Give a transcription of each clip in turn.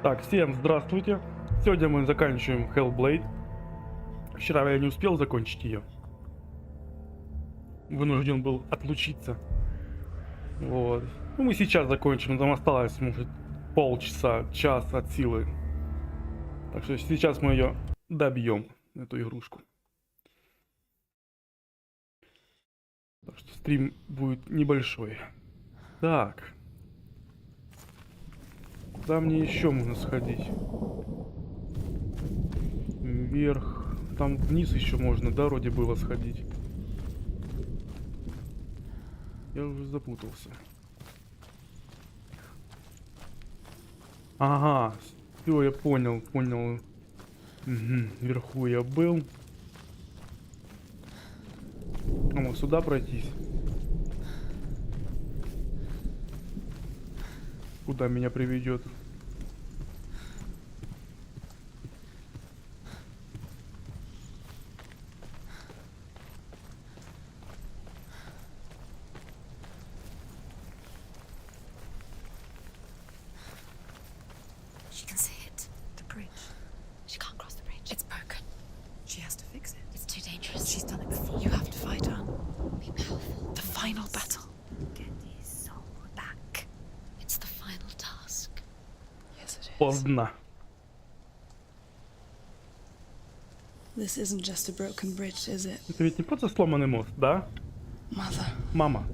Так, всем здравствуйте. Сегодня мы заканчиваем Hellblade. Вчера я не успел закончить ее. Вынужден был отлучиться. Вот. Ну, мы сейчас закончим. Там осталось, может, полчаса, час от силы. Так что сейчас мы ее добьем, эту игрушку. Так что стрим будет небольшой. Так. Куда мне еще можно сходить? Вверх. Там вниз еще можно, да, вроде было сходить. Я уже запутался. Ага, все, я понял. Угу, вверху я был. А мы сюда пройтись? Куда меня приведет? She can see it. The bridge. She can't cross the bridge. It's broken. She has to fix it. It's too dangerous. She's done it before. You have to fight on. Be powerful. The final battle. Get his soul back. It's the final task. Yes, it is. Поздно. This isn't just a broken bridge, is it? Это ведь не просто сломанный мост, да? Mother, Мама,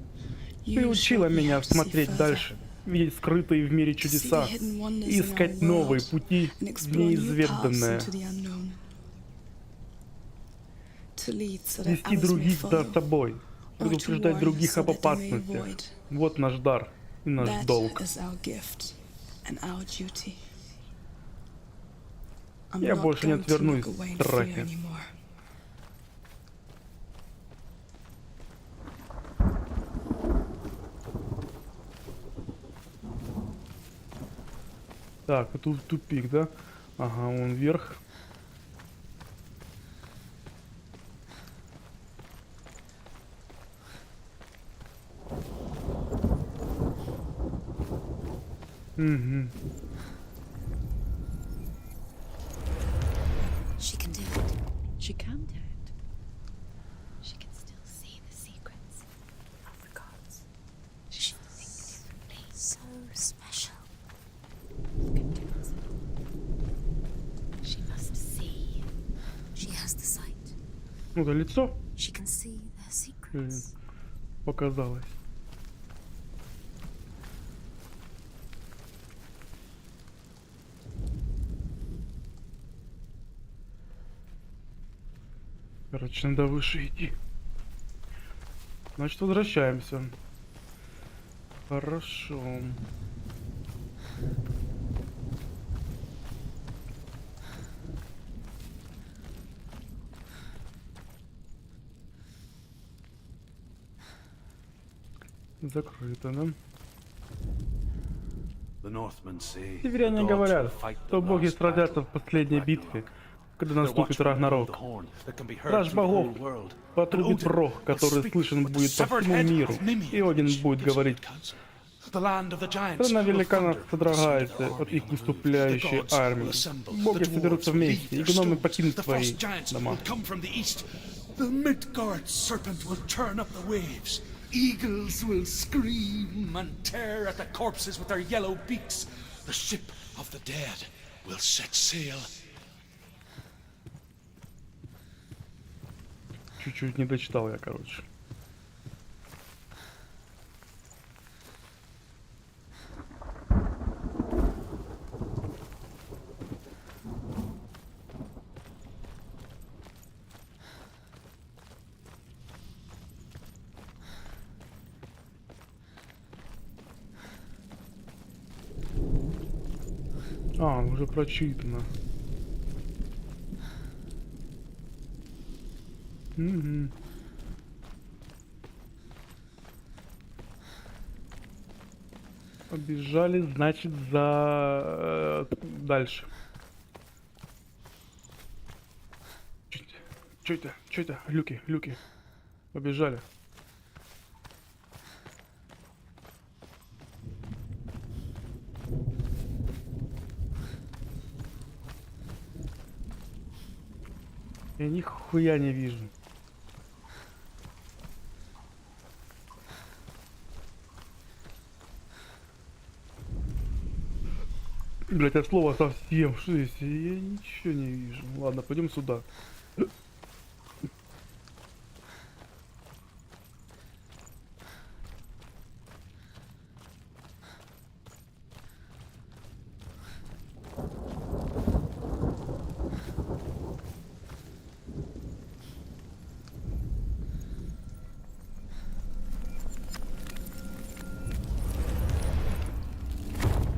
ты you учила showed me меня how to see смотреть further, дальше, видеть скрытые в мире to see the чудеса, hidden wonders и in искать our новые world, пути and в explore new paths неизведанное, into the unknown. To lead so that вести others may других за follow, собой, or to предупреждать warn других so об that they may опасностях. avoid. Вот наш дар и наш That долг. is our gift and our duty. I'm Я not больше не going to отвернусь look away в in fear страхе. anymore. Так, тут тупик, да? Ага, вон вверх. Угу. She can do it. She can do it. She can still see the secrets of the gods. She thinks differently. So special. Can do it. She must see. She has the sight. Ну да, лицо She can see their secrets. показалось. Короче, надо выше идти. Значит, возвращаемся. Хорошо. Закрыто, да? Северяне говорят, что боги сразятся в последней битве, когда наступит Рагнарок. Страж богов потрубит в рог, который слышен будет по всему миру, и Один будет говорить: страна великанов содрогается от их выступающей армии. Боги соберутся вместе, и гномы покинут свои дома. Eagles will scream and tear at the corpses with their yellow beaks. The ship of the dead will set sail. Чуть-чуть не дочитал я, короче. А, уже прочитано. Угу. Побежали, значит, за дальше. Чё это? Чё это? Люки, люки. Побежали. Я нихуя не вижу. Блять, от слова совсем. Что здесь? Я ничего не вижу. Ладно, пойдем сюда.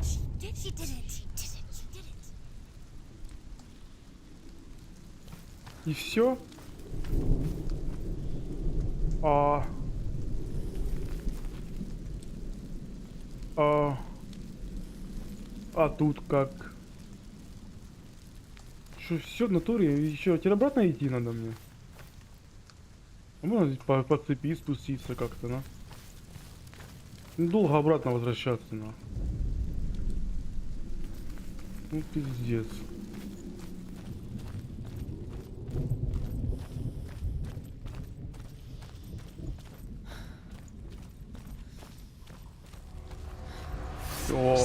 She did it. She did it. She did it. И все? А тут как? Что, все в натуре? Еще теперь обратно идти надо мне? А можно здесь по цепи спуститься как-то, на? Долго обратно возвращаться, на. Ну пиздец. О,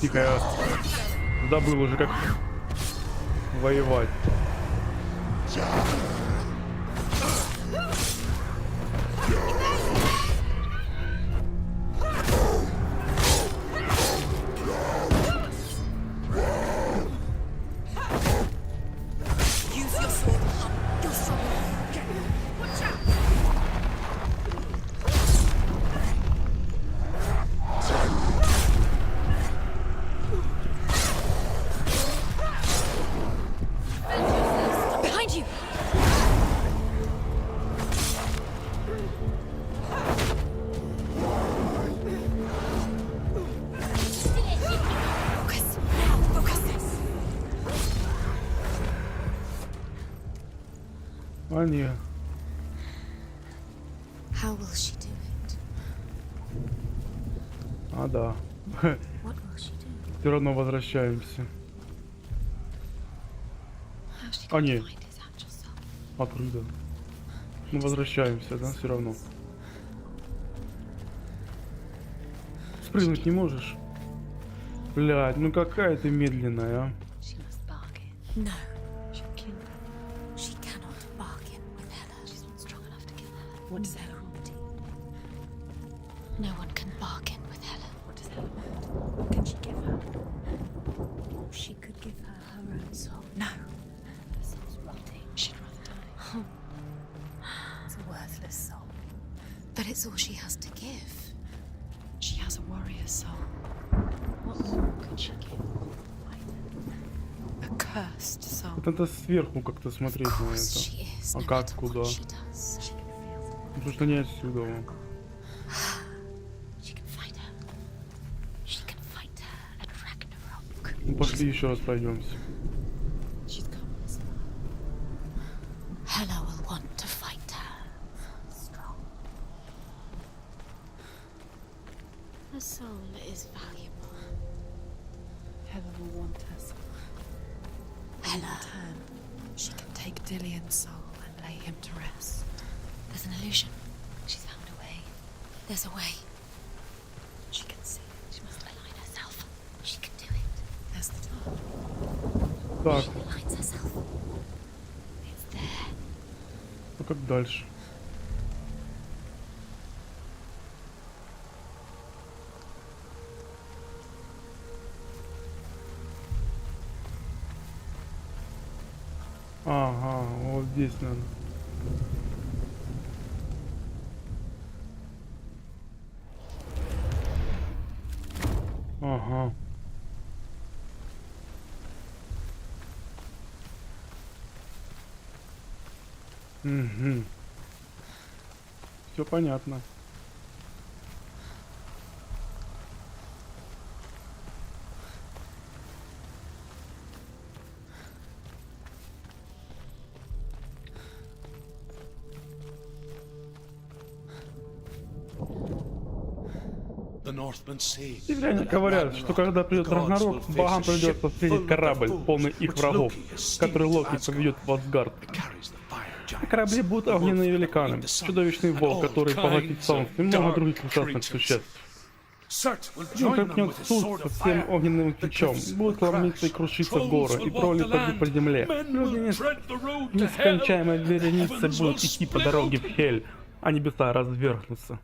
тихо, я забыл уже как воевать. Use your sword. You're strong. Watch out. Behind you. Focus. Now, focus. А не. How will she do it? А да. What will she do? Все равно возвращаемся. How's she А going не. to find his actual soul? Открыто. Мы возвращаемся, да, все равно. Спрыгнуть не можешь? Блядь, ну какая ты медленная, а. She must bargain. No. She'll kill her. She cannot bargain with Hela. She's not strong enough to kill Hela. What is Hela property? No one can bargain with Hela. What does Hela want? What can she give her? She could give her her own soul. No. Her soul's rotting. She'd rather die. It's a worthless soul. But it's all she has to give. She has a warrior's soul. What more could she give? A cursed soul. Вот надо сверху как-то смотреть Of на course это. she is, А no как, matter куда? what she does. She can feel them. Потому что не отсюда. Вон. She can fight her. She can fight her at Ragnarok. Ну пошли еще раз пройдемся. She's come this far. Hela will want to fight her. Strong. Her soul is valuable. Hela will want her soul. Hela. Turn. She can take Dillion's soul and lay him to rest. There's an illusion. She's found a way. There's a way. She can see. She must align herself. She can do it. There's the door. Так, She aligns herself. It's there. ну как дальше? Ага, вот здесь надо. Ага. Угу. Все понятно. The Северяне говорят, что когда придет Рагнарок, богам придется встретить корабль, полный их врагов, который Локи поведет в Асгард. На корабле будут огненные великаны, чудовищный волк, который поглотит солнце и много других ужасных существ. Он проткнет суд со всем огненным мечом, будут ломиться и крушиться горы, и тролли пойдут по земле. Люди нескончаемой вереницей будут идти по дороге в Хель, а небеса развернутся.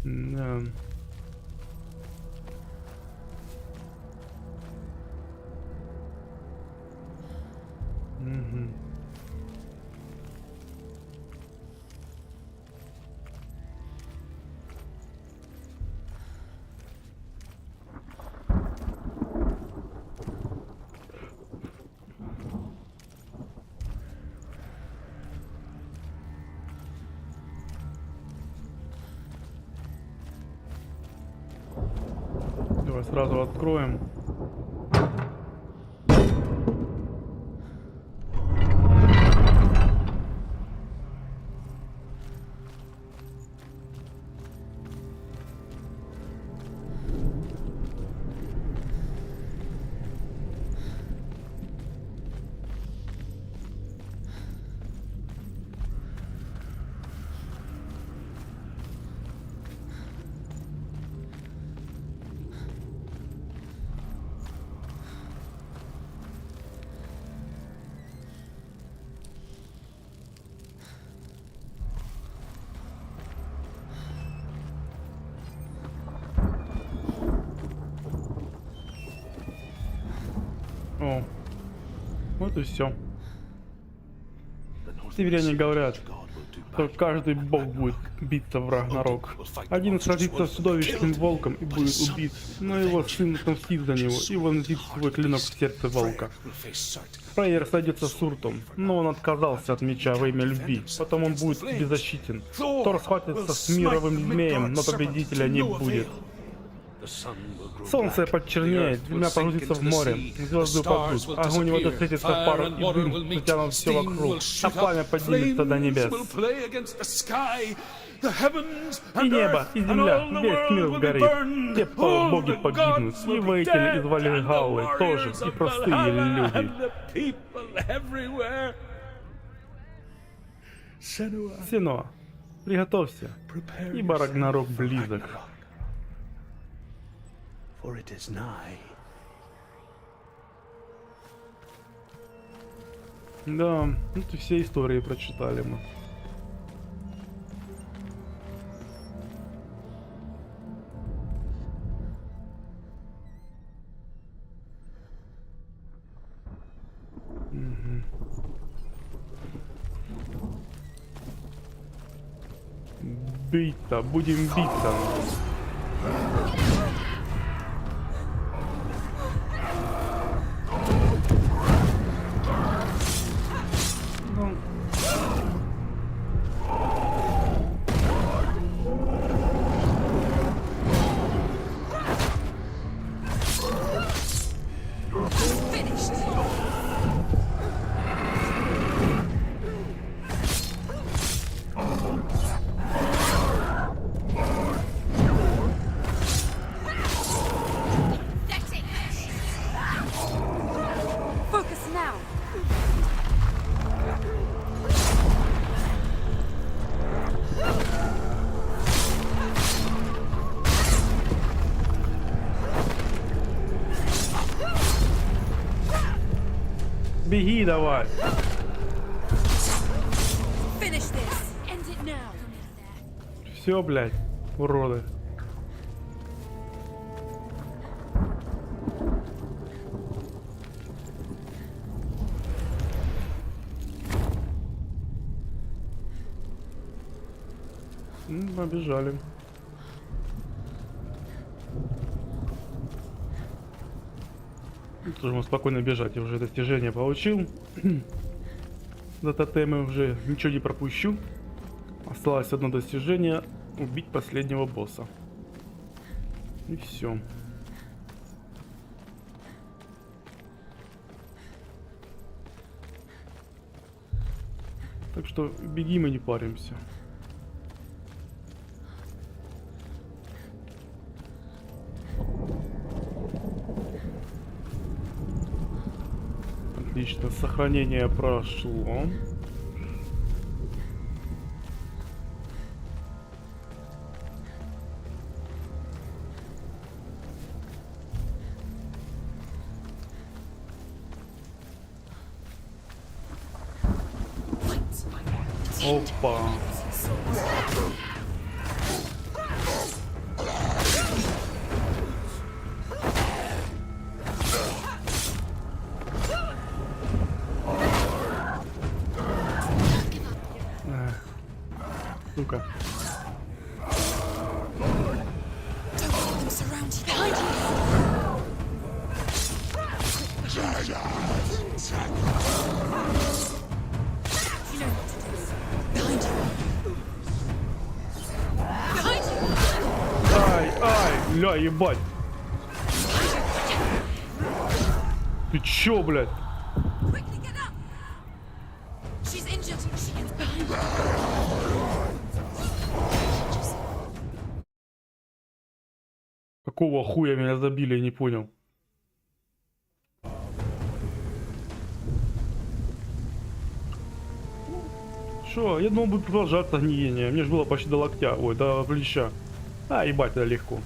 Да. Угу. Давай сразу откроем. О, вот и все. Северяне говорят, что каждый бог будет биться в Рагнарок. Один сразится с чудовищным волком и будет убит, но его сын отомстит за него и вонзит свой клинок в сердце волка. Фрейер сойдется с Уртом, но он отказался от меча во имя любви, потом он будет беззащитен. Тор схватится с мировым змеем, но победителя не будет. Солнце почернеет, земля погрузится в море, звезды упадут, огонь и вода встретятся в пару, и дым затянут все вокруг, а пламя поднимется до небес. И небо, и земля, весь мир сгорит, те боги погибнут, и воители из Вальгаллы тоже, и простые люди. Senua, приготовься, ибо Рагнарок близок. Да, это все истории прочитали мы. Биться, будем биться. Беги давай. Все, блядь, уроды. Побежали. Тоже можно спокойно бежать, я уже достижение получил. За тотемы уже ничего не пропущу. Осталось одно достижение — убить последнего босса. И все. Так что бегим и не паримся. Отлично, сохранение прошло. Опа. Сука. Ай, ля, ебать. Ты чё, блядь? Какого хуя меня забили, я не понял. Шо, я думал, будет продолжаться гниение. Мне же было почти до локтя, ой, до плеча. А, ебать, это легко.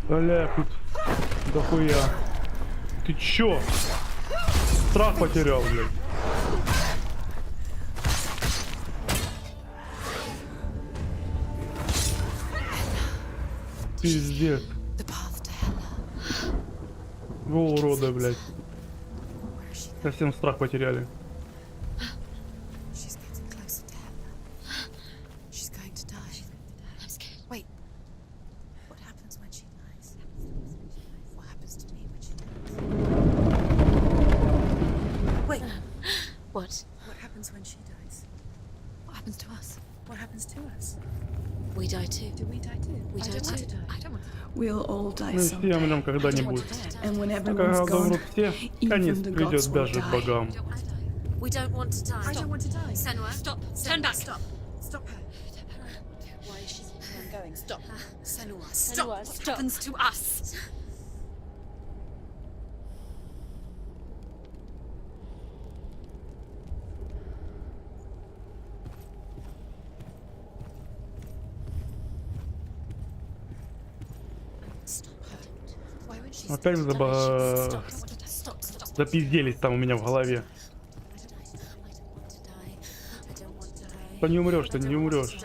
Бля, тут дохуя. Ты чё? Страх потерял, блядь. Пиздец. Во урода, блядь. Совсем страх потеряли. What? What happens when she dies? What happens to us? What happens to us? We die too. Do we die too? We die too. I don't want to. We'll all die Мы все умрем когда-нибудь. А когда умрут все, конец придет даже богам. We don't want to die. I don't want to die. Senua, stop. Turn back. Stop. Stop her. Why is she going? Stop. Senua, stop. What happens to us? Опять запизделись там у меня в голове. Что не умрешь, ты не умрешь.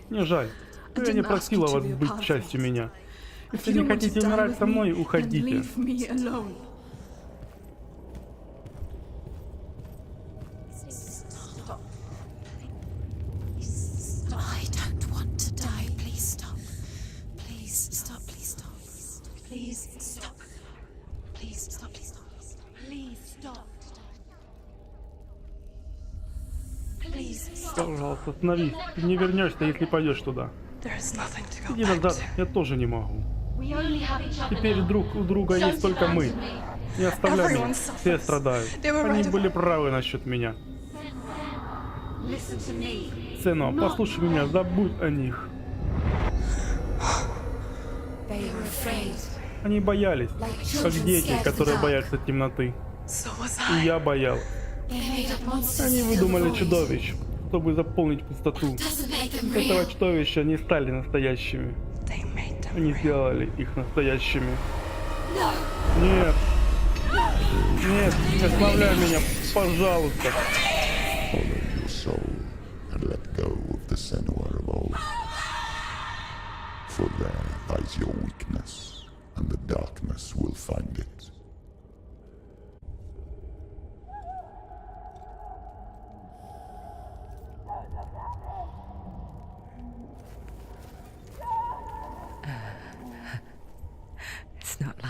Мне жаль. Но я не просила вас быть частью меня. Если не хотите умирать со мной, уходите. Please stop, please stop. Please stop. Please stop, please stop. Please stop. Please stop. Пожалуйста, остановись. Ты не вернешься, если пойдешь туда. Иди назад, я тоже не могу. Теперь друг у друга есть только мы. Не оставляй меня, все страдают. Они были правы насчет меня. Сено, послушай меня, забудь о них. Они боялись, как дети, которые боятся темноты. И я боялся. Они выдумали чудовищ, чтобы заполнить пустоту. Этого чудовища не стали настоящими. Они сделали их настоящими. Нет. Нет, не оставляй меня, пожалуйста. Follow your soul and let go of the Senua of old. For there lies your weakness, and the darkness will find it.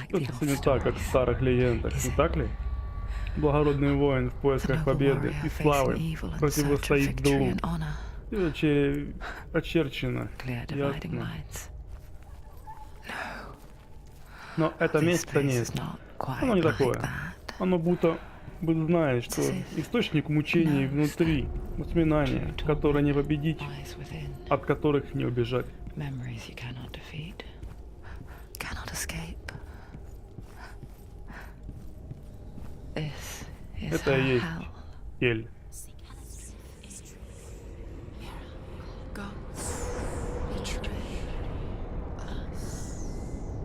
Это не так, как в старых легендах, не так ли? Благородный воин в поисках победы и славы противостоит злу. Это очерчено, ясно. Но это место нет. Оно не такое. Оно будто бы знает, что источник мучений внутри, воспоминания, которые не победить, от которых не убежать. Это и есть Эль.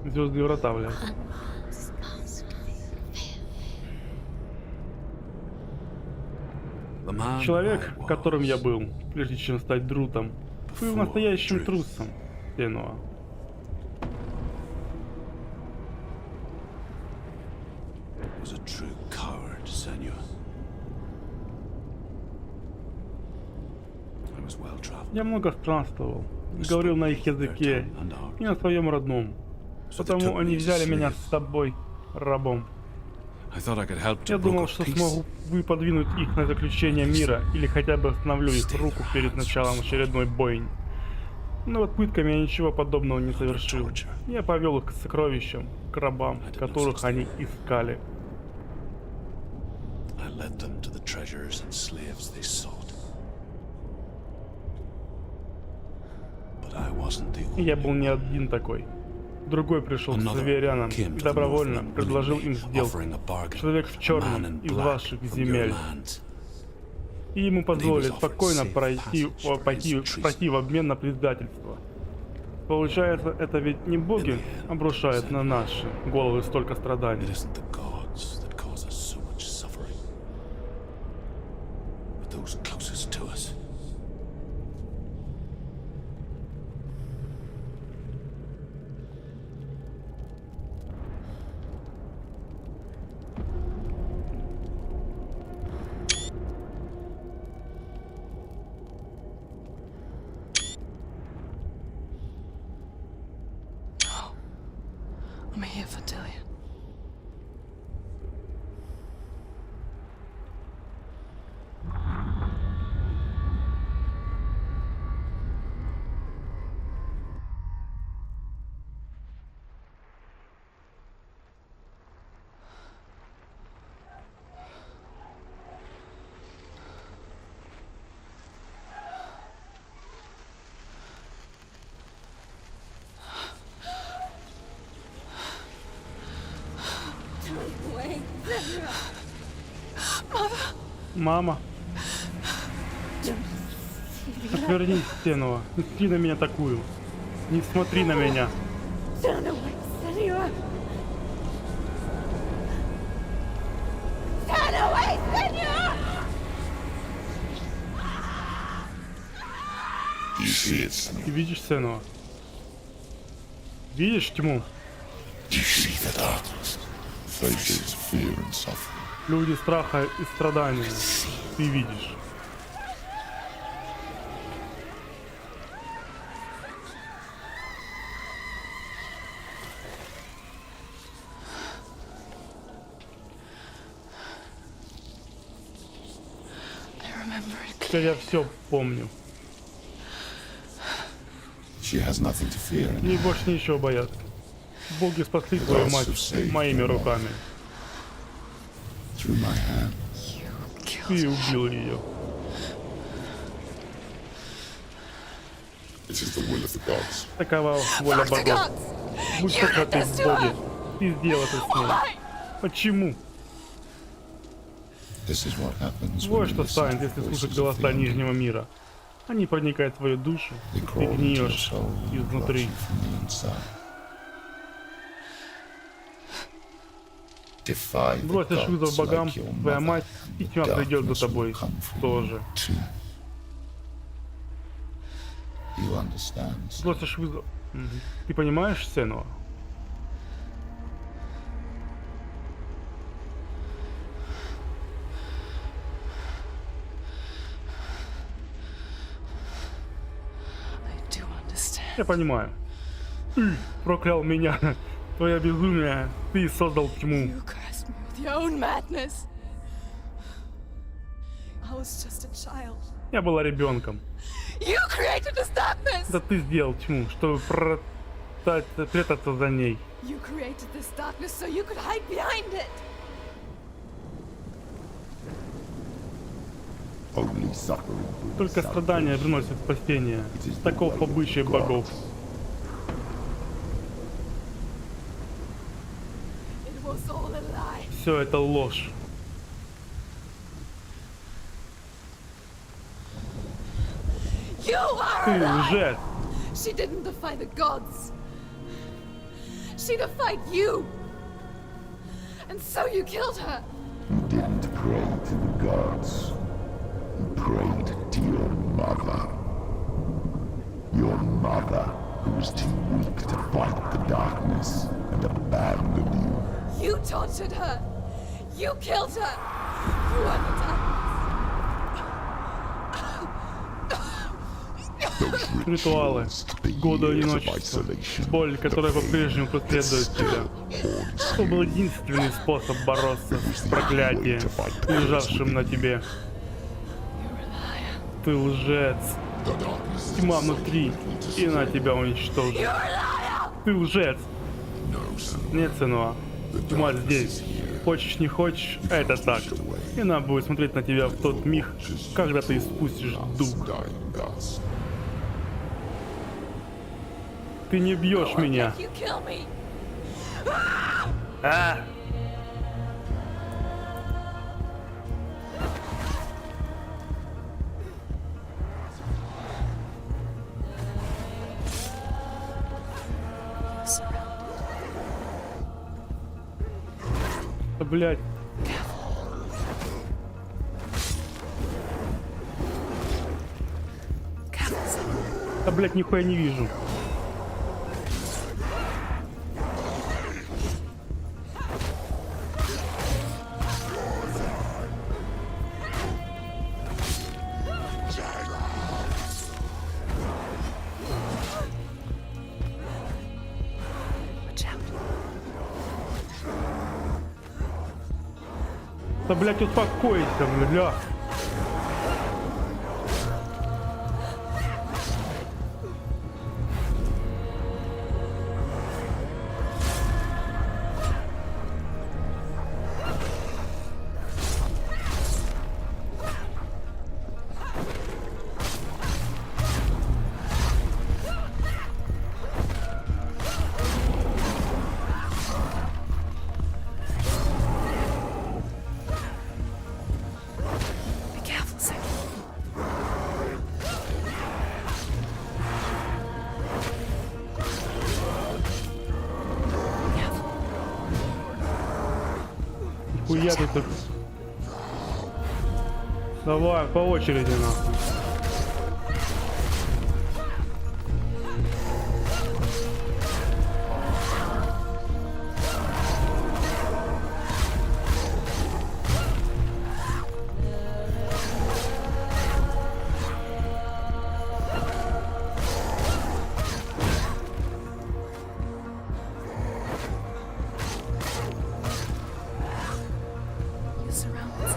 Звездные врата, блядь. Человек, которым я был, прежде чем стать Друтом, был настоящим трусом, Senua. Я много странствовал, говорил на их языке и на своем родном, потому они взяли меня с собой рабом. Я думал, что смогу подвинуть их на заключение мира или хотя бы остановлю их руку перед началом очередной бойни. Но вот пытками я ничего подобного не совершил. Я повел их к сокровищам, к рабам, которых они искали. И я был не один такой. Другой пришел к северянам и добровольно предложил им сделку. Человек в черном из ваших земель. И ему позволили спокойно пойти в обмен на предательство. Получается, это ведь не боги обрушают на наши головы столько страданий. I'm here for Dillian. Мама. Отвернись, Senua. Не смотри на меня такую. Не смотри на меня. Ты видишь Senua? Видишь тьму? Люди страха и страдания. Ты видишь. Теперь я все помню. She has nothing to fear. Ей больше ничего бояться. Боги спасли твою мать моими руками. Through my hand. Ты убил ее. It is the will of the gods. Такова воля богов. Будь прокляты боги. Ты сделал это с ней. Почему? This is what happens when Вот you что listen станет, to если слушать voices of голоса the Нижнего мира. Они проникают в твою душу, They и ты crawl into your гниешь soul and rot изнутри. you from the inside. Defy the Бросишь вызов gods богам, like your твоя mother, мать, and и the тьма придет за darkness тобой will come for тоже. you too. You understand? Бросишь вызов. Ты понимаешь, Сенуа? I do understand. Я понимаю. Ты проклял меня. Твое безумие. Ты создал тьму. You cursed me with your own madness. I was just a child. Я была ребенком. You created this darkness. Да ты сделал тьму, чтобы прятаться за ней. You created this darkness so you could hide behind it. Only suffering brings Только страдания приносят спасение. Таков обычай богов. It was all a lie. Все это ложь. You are Ты a lie. лжец. She didn't defy the gods. She defied you. And so you killed her. You didn't pray to the gods. You prayed to your mother. Your mother, who was too weak to fight the darkness and abandoned you. You tortured her. You killed her. You are the darkness. Ритуалы, годы одиночества, боль, которая по-прежнему преследует тебя. Это был единственный способ бороться с проклятием, лежавшим на тебе. Ты лжец. Тьма внутри, и она тебя уничтожит. Ты лжец. Нет, Senua. Тьма здесь. Хочешь не хочешь, это так. И она будет смотреть на тебя в тот миг, когда ты испустишь дух. Ты не бьешь меня. You kill me. А! Да, блядь. Да, блядь, нихуя не вижу. Watch out. Да, блядь, успокойся, бля. Be careful, Senua. Be careful. Хуя ты тут. Давай, по очереди, нахуй. You're surrounded.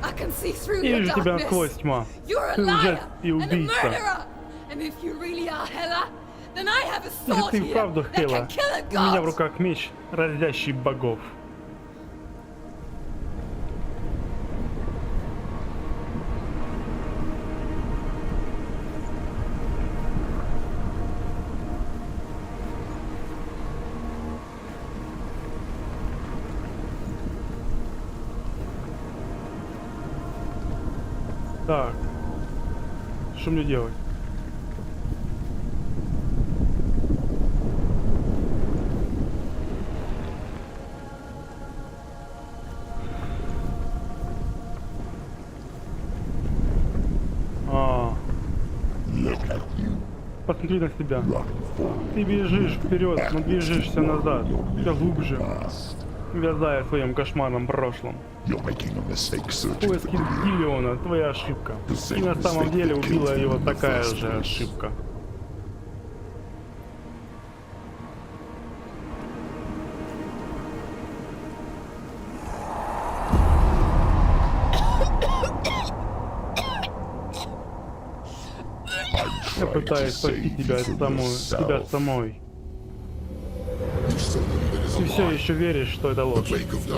I can see through Я your вижу тебя darkness. сквозь тьма. You're a Ты лжец liar и and a убийца. murderer. And if you really are Hela, then I have a Если sword ты here вправду that Хела, can kill a у меня в god. руках меч, разящий богов. Так, что мне делать? Посмотри на себя. Ты бежишь вперед, но движешься назад, все глубже, вязая в своем кошмарном прошлом. Поиски Гиллиона — твоя ошибка. И на самом деле убила его такая же ошибка. Я пытаюсь спасти тебя самой. Ты все еще веришь, что это ложь.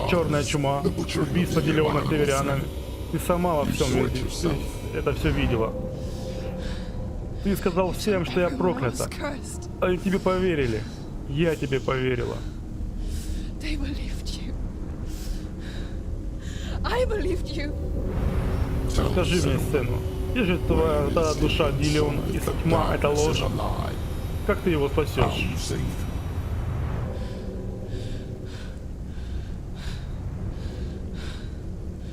Черная чума, убийство Гиллиона северянами. Ты сама во всем это все видела. Ты сказал всем, что я проклята. Они тебе поверили. Я тебе поверила. They believed you. I believed you. Скажи мне, Сену, где же твоя душа Гиллиона, если тьма — это ложь? Как ты его спасешь?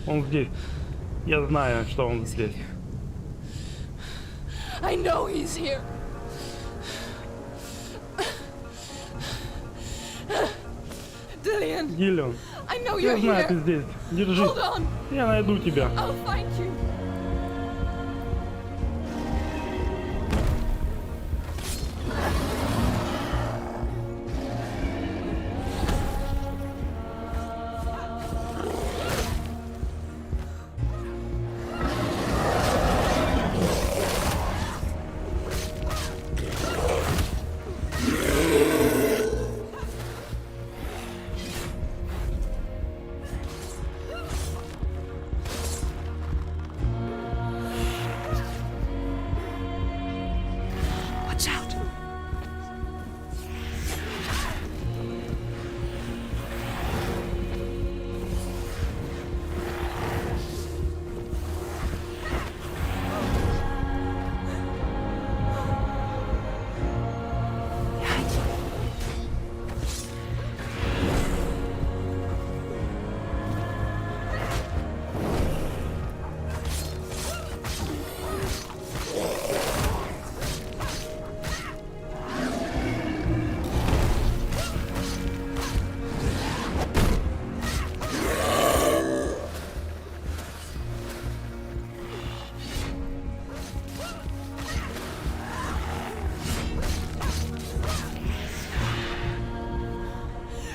Он здесь. Я знаю, что он здесь. I know he's here. Dillian, Гиллион, I know я you're знаю, ты here. здесь. Держись. Hold on, Я найду тебя. I'll find you. Watch out.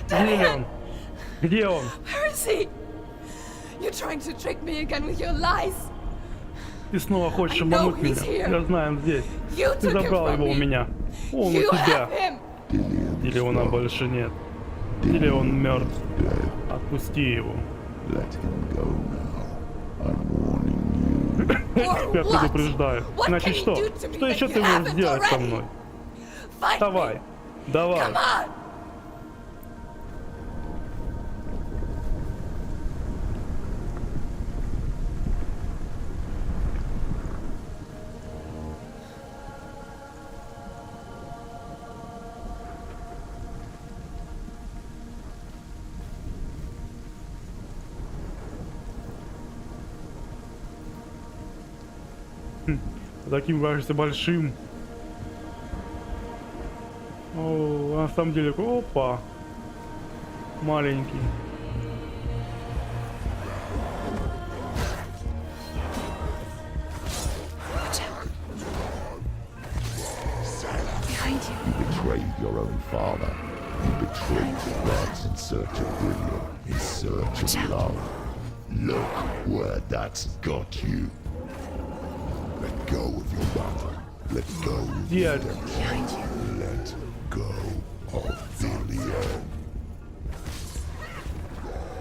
Гиллион, где он? Where is he? You're trying to trick me again with your lies. Ты снова хочешь I know обмануть меня? he's here. Я знаю, он здесь. You Ты took him забрал from его у me. меня. Он у You тебя. have him. Гиллиона больше нет. Гиллион мертв. Отпусти его. Or Я what? предупреждаю. What Значит can что? you do to me Что that еще you ты можешь haven't сделать со already? мной? Fight Давай. me. Давай. Come on. Таким кажется большим. О, а на самом деле, опа. Маленький. Watch out. Behind you. You betrayed your own father. You betrayed the gods in search of William, in search of love. Look where that's got you. Let go of your mother. Let go of Yeah. your Behind you. Let go of Villian.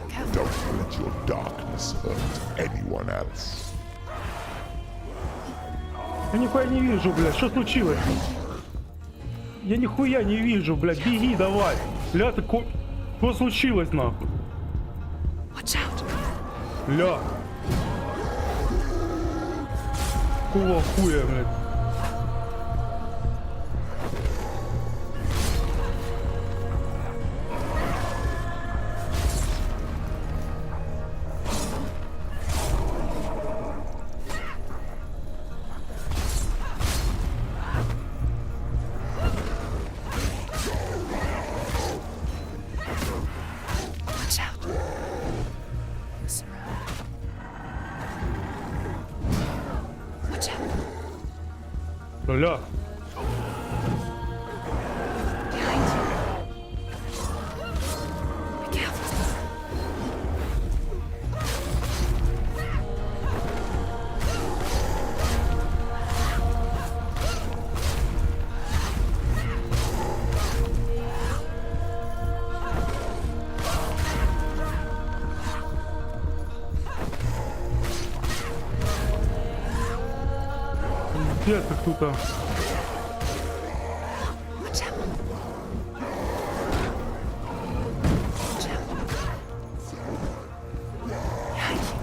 Careful. Don't let your darkness hurt anyone else. Я нихуя не вижу, блядь, что случилось? Я нихуя не вижу, блядь, беги давай. Ля, ты что случилось нахуй? Watch out. Ля. Какого хуя, блядь? Watch out. You're surrounded. Watch out. Ля. Behind you. Be careful. Где-то кто-то. Watch out. Watch out. Behind you.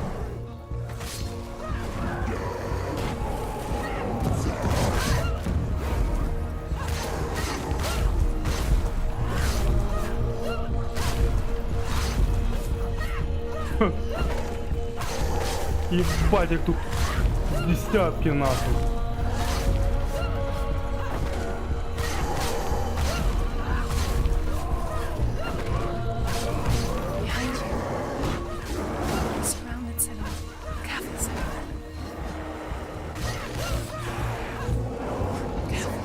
Ебать, их тут десятки нахуй. Behind you. Surrounded, Senua. Careful, Senua. Careful.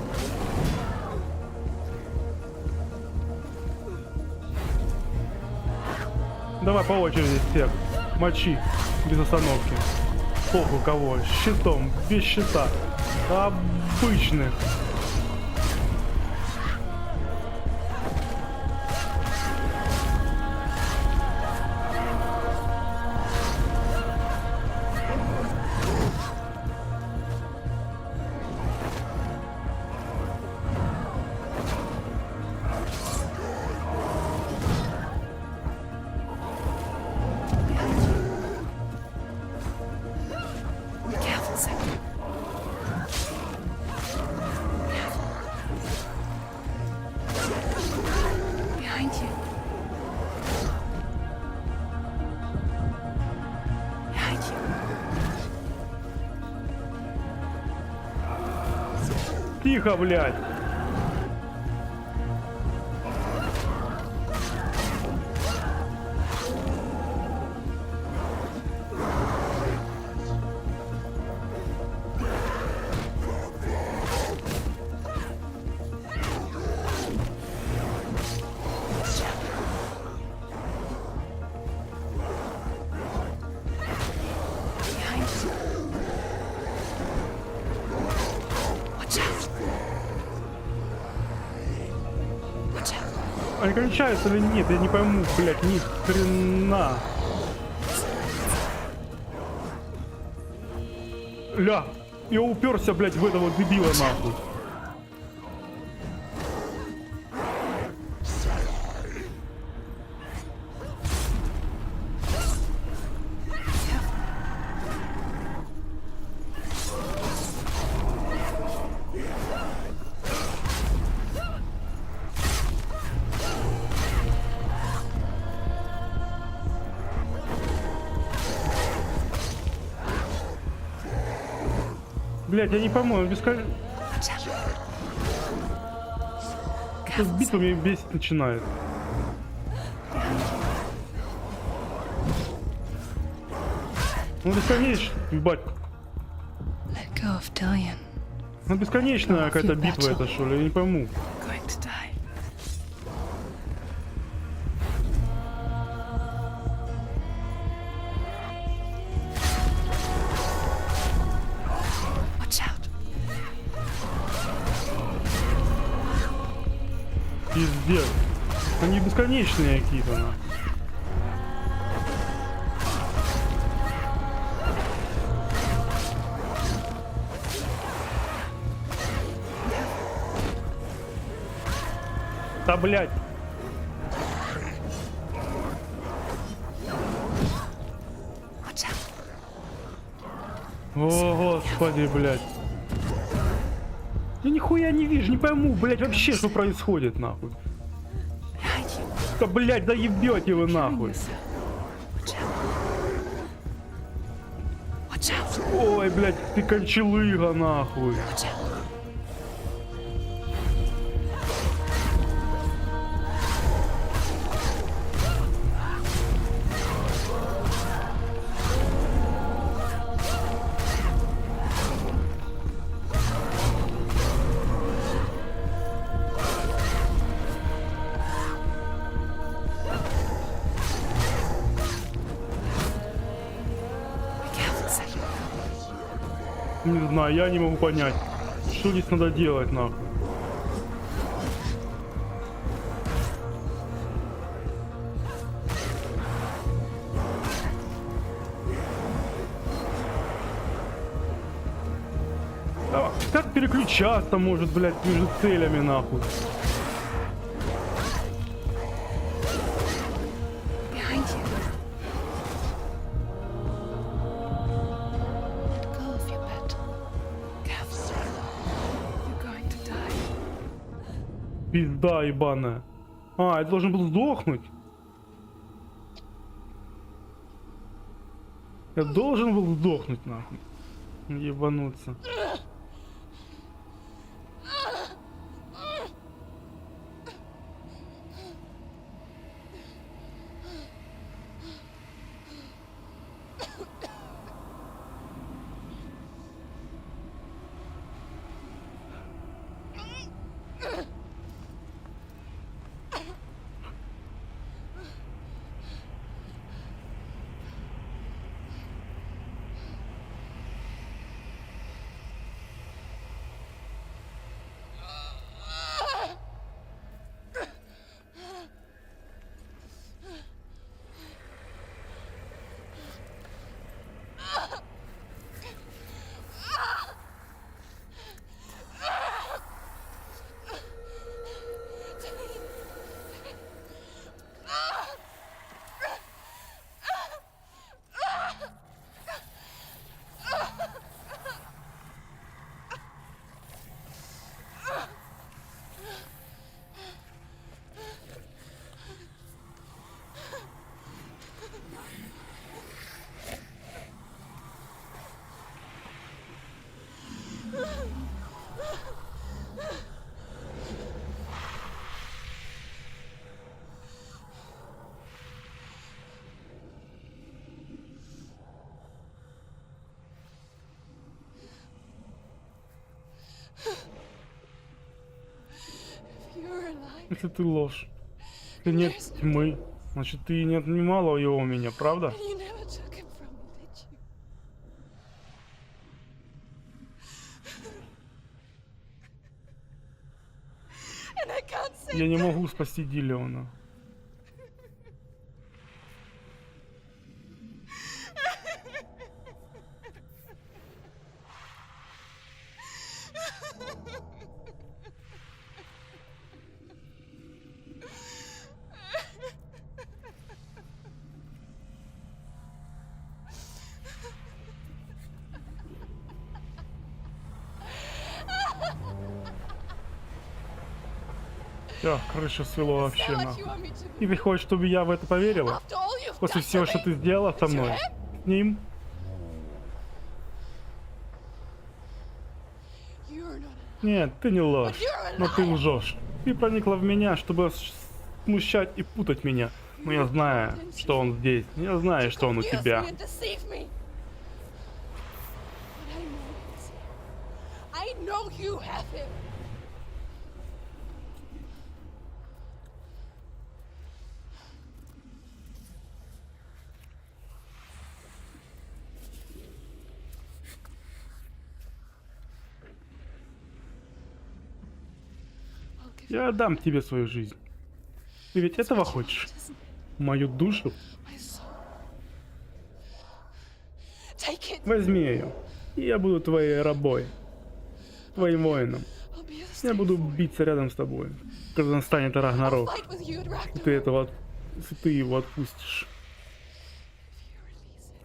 Давай по очереди всех. Мочи. Без остановки. Похуй кого. С щитом. Без щита. Обычных. Be careful, Senua. Behind you. Behind you. Тихо, блядь. Behind you. Watch out. Watch out. Они кончаются или нет? Я не пойму, блядь, ни хрена. Ля, я уперся, блядь, в этого дебила нахуй. Блядь, я не пойму, Watch out. эта битва меня бесить начинает. Ну бесконечно, ебать. Let go of Dillion. Ну бесконечная какая-то битва это, что ли, я не пойму. Going to die. Пиздец. Они бесконечные какие-то, нахуй. Да, блядь. О, господи, блядь. Я нихуя не вижу, не пойму, блядь, вообще, что происходит, нахуй. Да, блядь, да ебете вы, нахуй. Ой, блядь, ты кончалыга, нахуй. Не знаю, я не могу понять, что здесь надо делать, нахуй. А как переключаться может, блядь, между целями, нахуй? Пизда ебаная. А, я должен был сдохнуть. Я должен был сдохнуть, нахуй. Ебануться. Если ты ложь. Если нет тьмы, значит ты не отнимала его у меня, правда? Я не могу спасти Диллиона. Всё, крышу свело вообще, нахуй. И ты хочешь, чтобы я в это поверила? После всего, что ты сделала со мной? С ним? Нет, ты не ложь, но ты лжешь. Ты проникла в меня, чтобы смущать и путать меня. Но я знаю, что он здесь. Я знаю, что он у тебя. Я отдам тебе свою жизнь. Ты ведь этого хочешь? Мою душу? My soul. Take it. Возьми ее. И я буду твоей рабой. Твоим воином. I'll be at the Я stake буду for you. биться рядом с тобой, когда настанет I'll Рагнарок. fight with you at И ты Ragnarok. если ты его отпустишь. If you release it.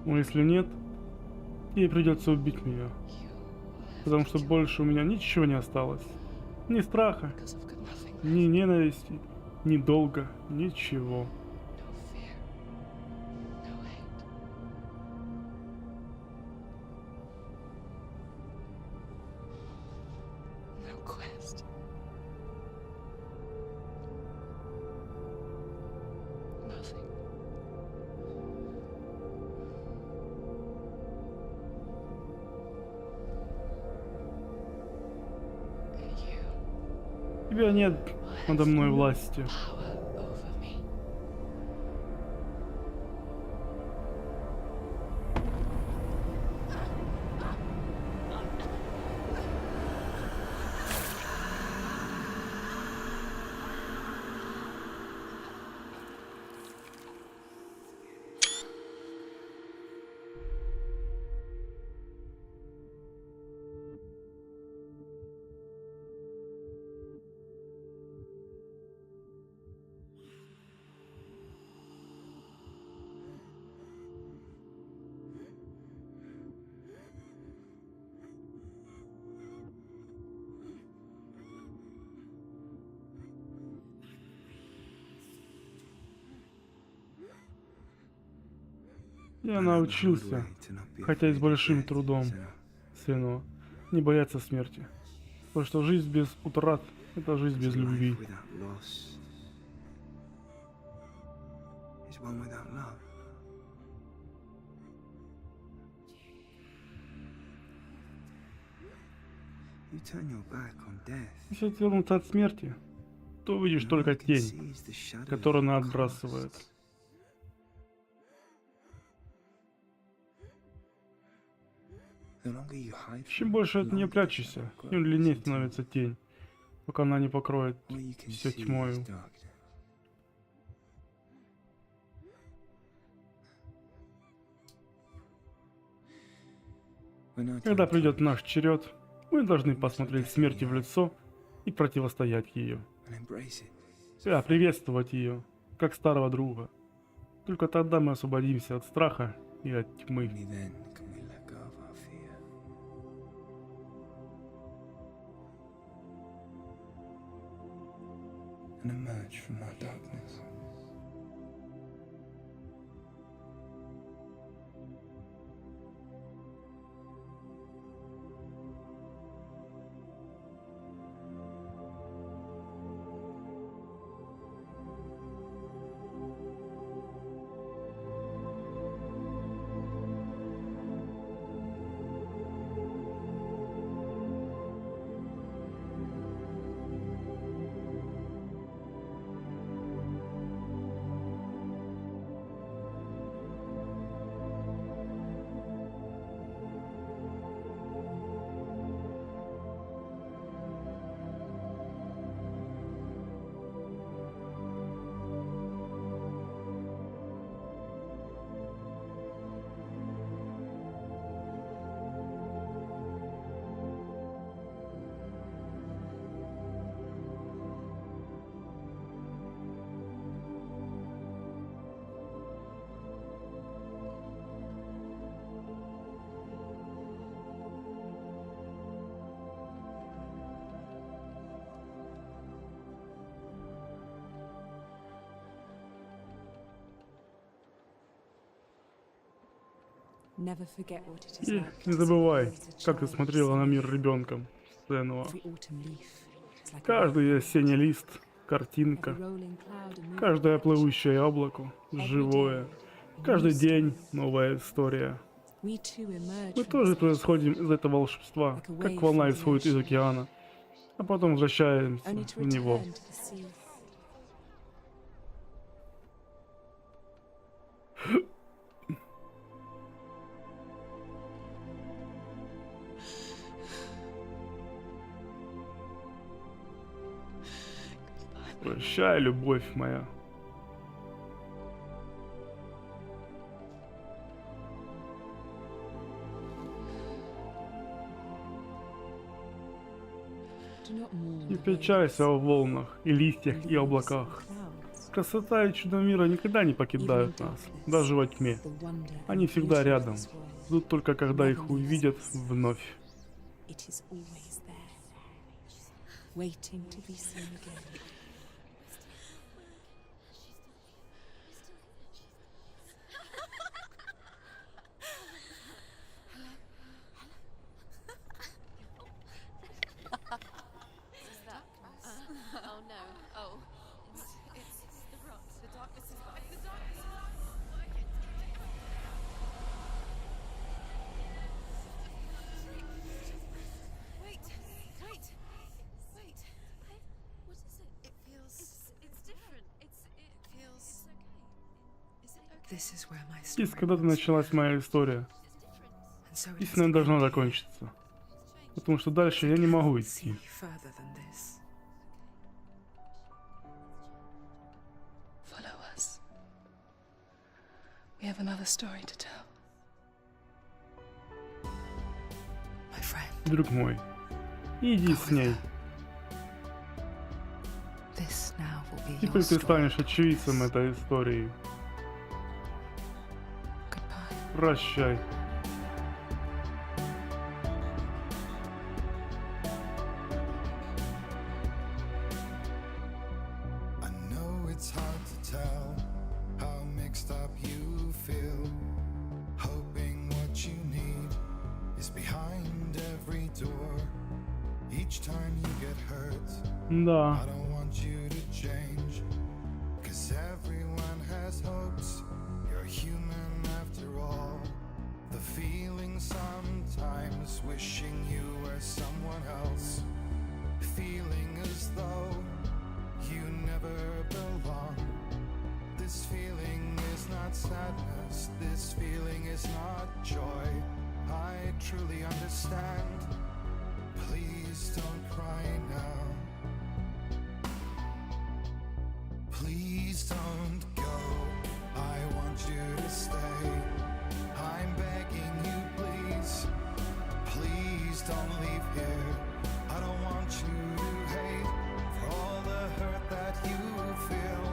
Но если нет, ей придется убить меня. Потому что больше у меня ничего не осталось. Ни страха, Because I've got nothing. ни ненависти, ни долга, ничего. No fear. No hate. No quest. Nothing. And you У тебя нет надо мной власти. power over me. Я научился, хотя и с большим трудом, сыну, не бояться смерти. Потому что жизнь без утрат — это жизнь без любви. Если отвернуться от смерти, то увидишь только тень, которую она отбрасывает. Чем больше от нее прячешься, тем длиннее становится тень, пока она не покроет все тьмою. Когда придет наш черед, мы должны посмотреть смерти в лицо и противостоять ее. Да, приветствовать ее, как старого друга. Только тогда мы освободимся от страха и от тьмы. And emerge from our darkness. Never forget what it is И like не to забывай, see a как ты child смотрела на мир ребенком, Senua. Every autumn leaf is like a Каждый осенний лист, картинка, every rolling cloud a moving каждое picture. плывущее облако, живое. Каждый день новая история. We too emerge Мы from тоже this происходим из этого волшебства, как волна исходит из океана, а потом возвращаемся only to в него. return to the sea. Прощай, любовь моя. Do not mourn Не the печалься о волнах и листьях и leaves облаках. and clouds. Красота и чудо мира никогда не покидают нас, даже во тьме. The wonder Они and всегда beauty of рядом, this world. ждут только когда их увидят вновь. It is always there, waiting to be seen again. Oh no. Oh. It's the rocks. The darkness is back. The darkness is Wait. Wait. Wait. What is it? It feels it's different. It feels okay. Is it okay? This is where my Здесь story когда-то was. началась моя история. And so it Истина has должна ended. закончиться. Потому что дальше я не могу идти. See further than this. Follow us. We have another story to tell. My friend, Друг мой, иди с ней. this now will be your Теперь ты story. станешь очевидцем этой истории. Goodbye. Прощай. I know it's hard to tell how mixed up you feel. Hoping what you need is behind every door. Each time you get hurt, Да, I don't want you to change. 'Cause everyone has hopes. You're human after all. The feeling sometimes wishing you were someone else. Feeling as though you never belong. This feeling is not sadness, this feeling is not joy. I truly understand. Please don't cry now. Please don't go. I want you to stay. I'm begging you, please. Please don't leave here. I don't want you to hate for all the hurt that you feel.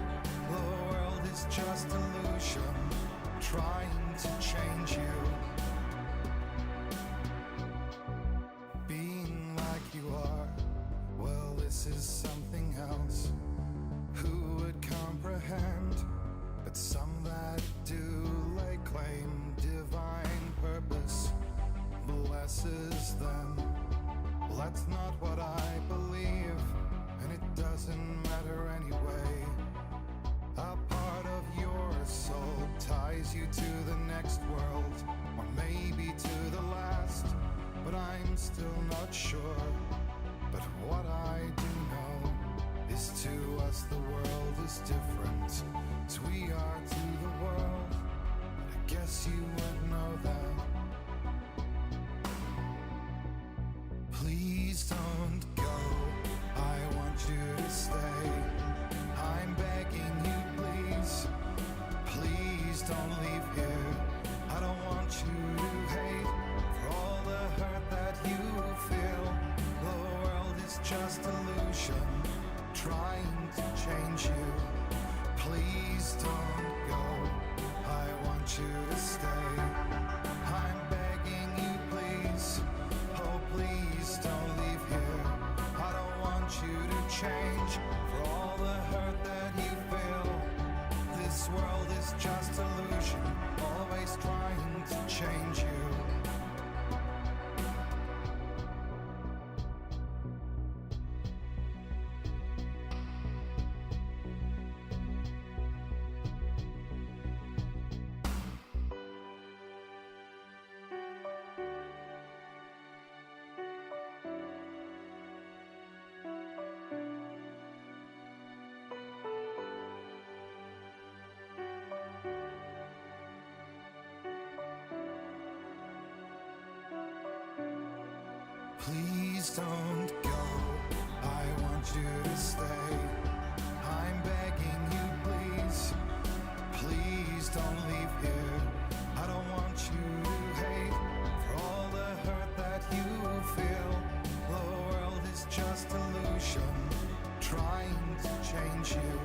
The world is just illusion, trying to change you. Being like you are, well, this is something else. Who would comprehend? But some that do lay claim divine purpose blesses them. Well, that's not what I believe, and it doesn't matter anyway. A part of your soul ties you to the next world, or maybe to the last, but I'm still not sure. But what I do know is to us the world is different, as we are to the world. I guess you would know that. Please don't go, I want you to stay. I'm begging you, please. Please don't leave here. I don't want you to hate for all the hurt that you feel. The world is just illusion, trying to change you. Please don't go, I want you to stay. I'm begging you, please. Oh, please don't leave here. I don't want you to change for all the hurt that you feel. This world is just illusion, always trying to change you. Please don't go, I want you to stay. I'm begging you, please. Please don't leave here. I don't want you to hate for all the hurt that you feel. The world is just illusion, trying to change you.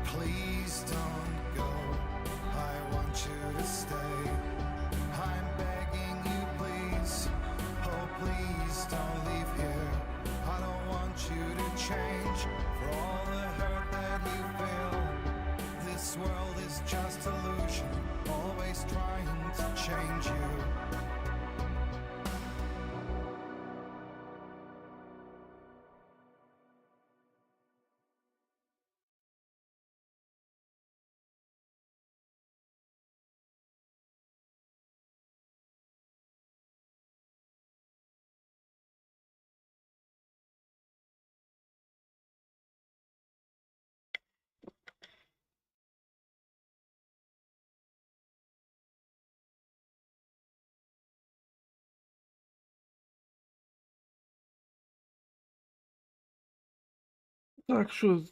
Please don't go, I want you to stay. I'm begging you, please. Oh, please don't leave here. I don't want you to change for all the hurt that you feel. This world is just illusion, always trying to change you. Так что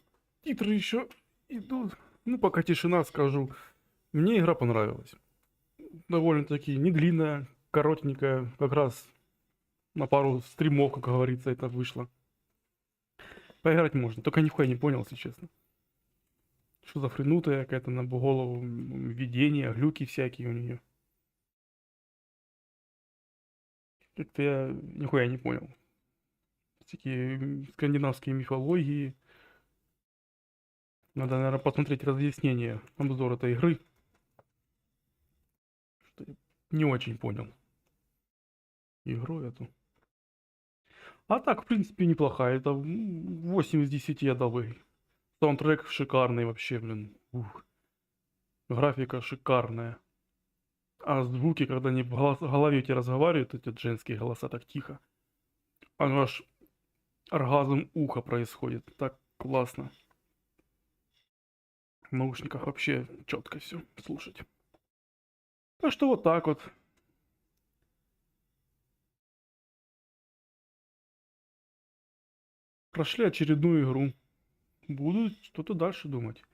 титры еще идут. Ну, пока тишина, скажу. Мне игра понравилась. Довольно-таки не длинная, коротенькая. Как раз на пару стримов, как говорится, это вышло. Поиграть можно. Только нихуя не понял, если честно. Что за френутая какая-то на голову, видения, глюки всякие у нее. Как-то я нихуя не понял. Всякие скандинавские мифологии. Надо, наверное, посмотреть разъяснение, обзор этой игры. Что я не очень понял игру эту. А так, в принципе, неплохая. Это 8 из 10 я дал бы. Саундтрек шикарный вообще, блин. Ух. Графика шикарная. А звуки, когда они в голове у тебя разговаривают, эти женские голоса так тихо. Аж оргазм уха происходит. Так классно. В наушниках вообще четко все слушать. Так что вот так вот. Прошли очередную игру. Буду что-то дальше думать.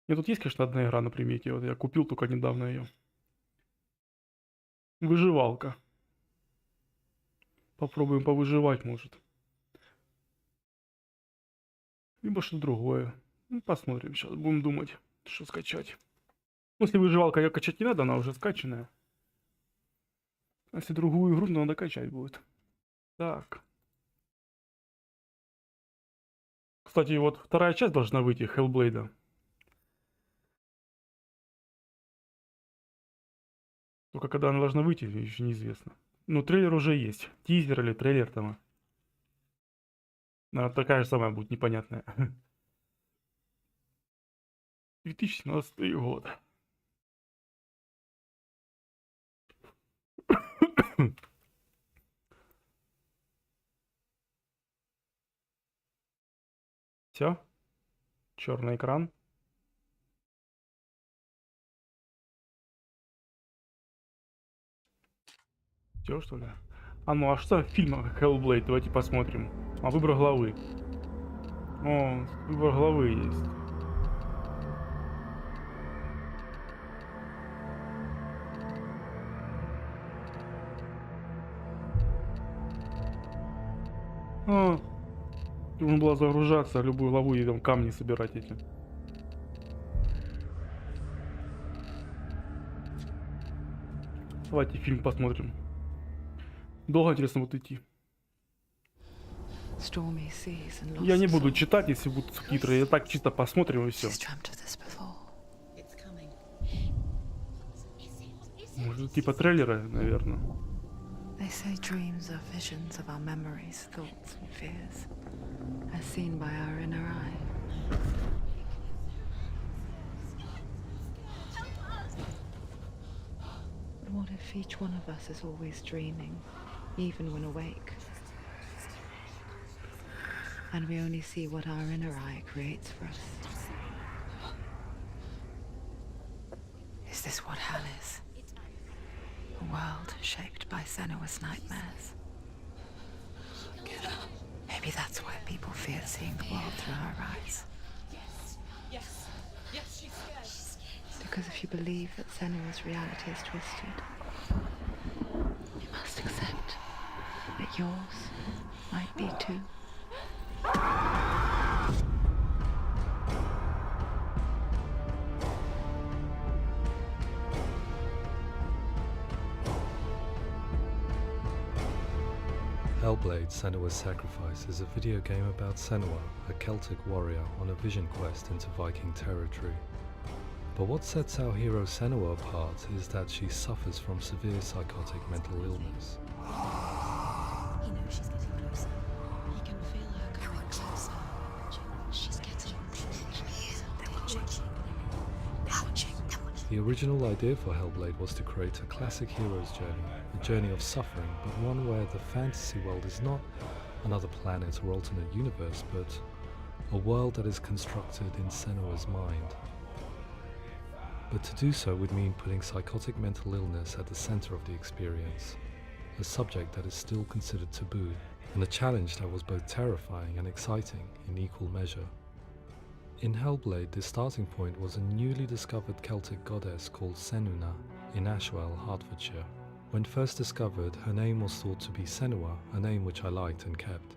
Нет, тут есть, конечно, одна игра на примете. Вот я купил только недавно ее. Выживалка. Попробуем повыживать, может. Либо что-то другое. Ну, посмотрим. Сейчас будем думать, что скачать. Ну, если выживалка ее качать не надо, она уже скачанная. А если другую игру, то надо качать будет. Так. Кстати, вот вторая часть должна выйти, Hellblade. Только когда она должна выйти, еще неизвестно. Ну, трейлер уже есть. Тизер или трейлер там. Она такая же самая будет непонятная. 2017 год. Все? Черный экран. Все, что ли? А ну, а что в фильмах Hellblade? Давайте посмотрим. А, выбор главы. О, выбор главы есть. А, нужно было загружаться, любую главу и там камни собирать эти. Давайте фильм посмотрим. Долго, интересно, вот идти. Я не буду читать, если будут субтитры. Я так чисто посмотрим и все. She's dreamt of this before. It's coming. Может, типа трейлера, наверное. They say dreams are visions of our memories, thoughts, and fears, as seen by our inner eye. But what if each one of us is always dreaming, even when awake? And we only see what our inner eye creates for us. Is this what hell is? A world shaped by Senua's nightmares. Maybe that's why people fear seeing the world through her eyes. Because if you believe that Senua's reality is twisted, you must accept that yours might be too. Hellblade: Senua's Sacrifice is a video game about Senua, a Celtic warrior on a vision quest into Viking territory. But what sets our hero Senua apart is that she suffers from severe psychotic mental illness. He knows she's getting closer. He can feel her coming closer. She's getting closer. They're watching. They're watching. They're watching. The original idea for Hellblade was to create a classic hero's journey, a journey of suffering, but one where the fantasy world is not another planet or alternate universe, but a world that is constructed in Senua's mind. But to do so would mean putting psychotic mental illness at the center of the experience, a subject that is still considered taboo, and a challenge that was both terrifying and exciting in equal measure. In Hellblade, the starting point was a newly discovered Celtic goddess called Senua in Ashwell, Hertfordshire. When first discovered, her name was thought to be Senua, a name which I liked and kept.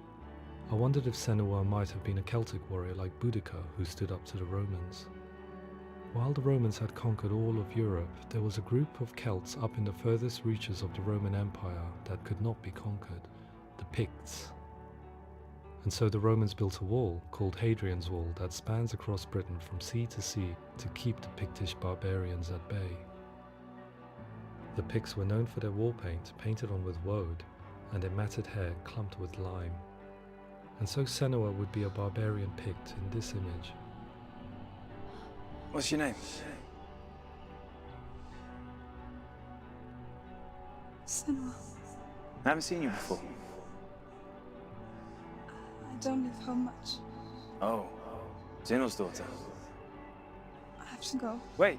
I wondered if Senua might have been a Celtic warrior like Boudica who stood up to the Romans. While the Romans had conquered all of Europe, there was a group of Celts up in the furthest reaches of the Roman Empire that could not be conquered, the Picts. And so the Romans built a wall, called Hadrian's Wall, that spans across Britain from sea to sea to keep the Pictish barbarians at bay. The Picts were known for their war paint, painted on with woad, and their matted hair clumped with lime. And so Senua would be a barbarian Pict in this image. What's your name? Senua, I haven't seen you before. I don't live home much. Oh, Zenua's daughter. I have to go. Wait.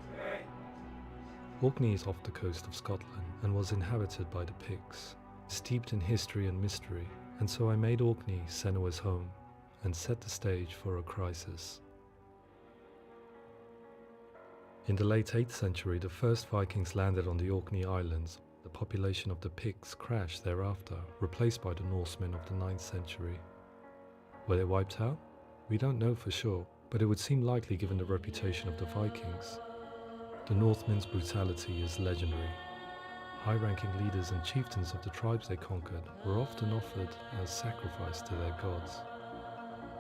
Orkney is off the coast of Scotland and was inhabited by the Picts, steeped in history and mystery, and so I made Orkney Senua's home and set the stage for a crisis. In the late 8th century, the first Vikings landed on the Orkney Islands. The population of the Picts crashed thereafter, replaced by the Norsemen of the 9th century. Were they wiped out? We don't know for sure, but it would seem likely given the reputation of the Vikings. The Northmen's brutality is legendary. High-ranking leaders and chieftains of the tribes they conquered were often offered as sacrifice to their gods.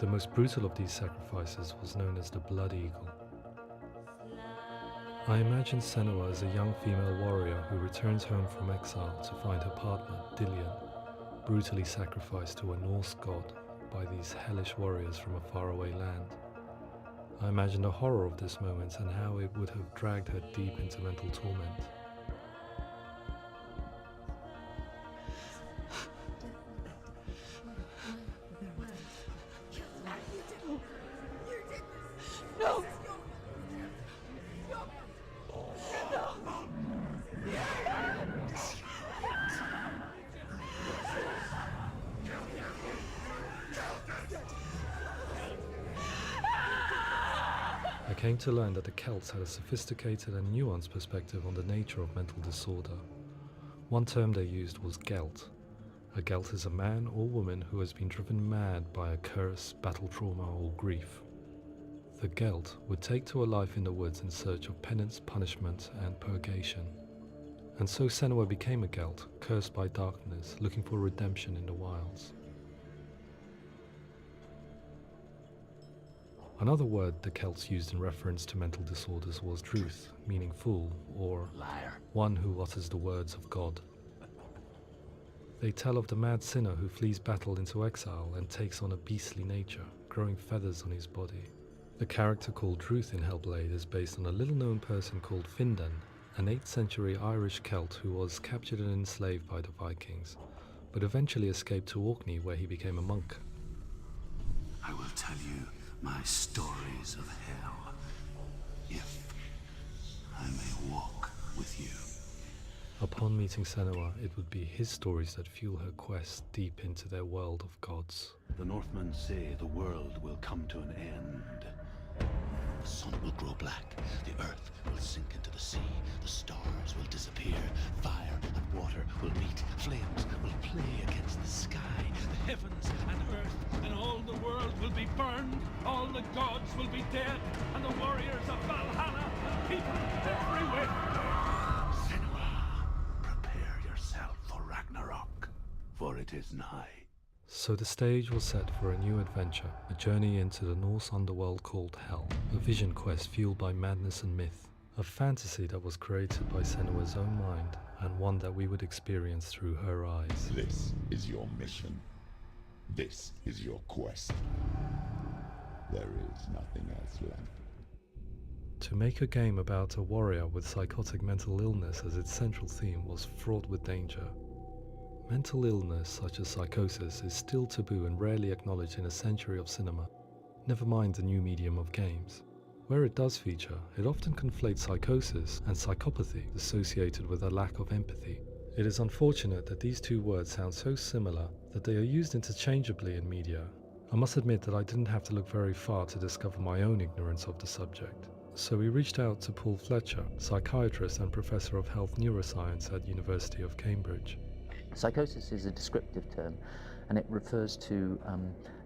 The most brutal of these sacrifices was known as the Blood Eagle. I imagine Senua as a young female warrior who returns home from exile to find her partner, Dillion, brutally sacrificed to a Norse god by these hellish warriors from a faraway land. I imagine the horror of this moment and how it would have dragged her deep into mental torment. No! I came to learn that the Celts had a sophisticated and nuanced perspective on the nature of mental disorder. One term they used was Gelt. A Gelt is a man or woman who has been driven mad by a curse, battle trauma, or grief. The Gelt would take to a life in the woods in search of penance, punishment, and purgation. And so Senua became a Gelt, cursed by darkness, looking for redemption in the wilds. Another word the Celts used in reference to mental disorders was druth, meaning fool, or Liar. one who utters the words of God. They tell of the mad sinner who flees battle into exile and takes on a beastly nature, growing feathers on his body. The character called Druth in Hellblade is based on a little-known person called Findan, an 8th century Irish Celt who was captured and enslaved by the Vikings, but eventually escaped to Orkney where he became a monk. I will tell you my stories of hell, if I may walk with you. Upon meeting Senua, it would be his stories that fuel her quest deep into their world of gods. The Northmen say the world will come to an end. The sun will grow black, the earth will sink into the sea, the stars will disappear, fire and water will meet, flames will play against the sky, the heavens and earth and all the world will be burned, all the gods will be dead, and the warriors of Valhalla and people everywhere. Senua, prepare yourself for Ragnarok, for it is nigh. So the stage was set for a new adventure, a journey into the Norse underworld called Hell, a vision quest fueled by madness and myth, a fantasy that was created by Senua's own mind, and one that we would experience through her eyes. This is your mission. This is your quest. There is nothing else left. To make a game about a warrior with psychotic mental illness as its central theme was fraught with danger. Mental illness, such as psychosis, is still taboo and rarely acknowledged in a century of cinema, never mind the new medium of games. Where it does feature, it often conflates psychosis and psychopathy associated with a lack of empathy. It is unfortunate that these two words sound so similar that they are used interchangeably in media. I must admit that I didn't have to look very far to discover my own ignorance of the subject. So we reached out to Paul Fletcher, psychiatrist and professor of health neuroscience at University of Cambridge. Psychosis is a descriptive term, and it refers to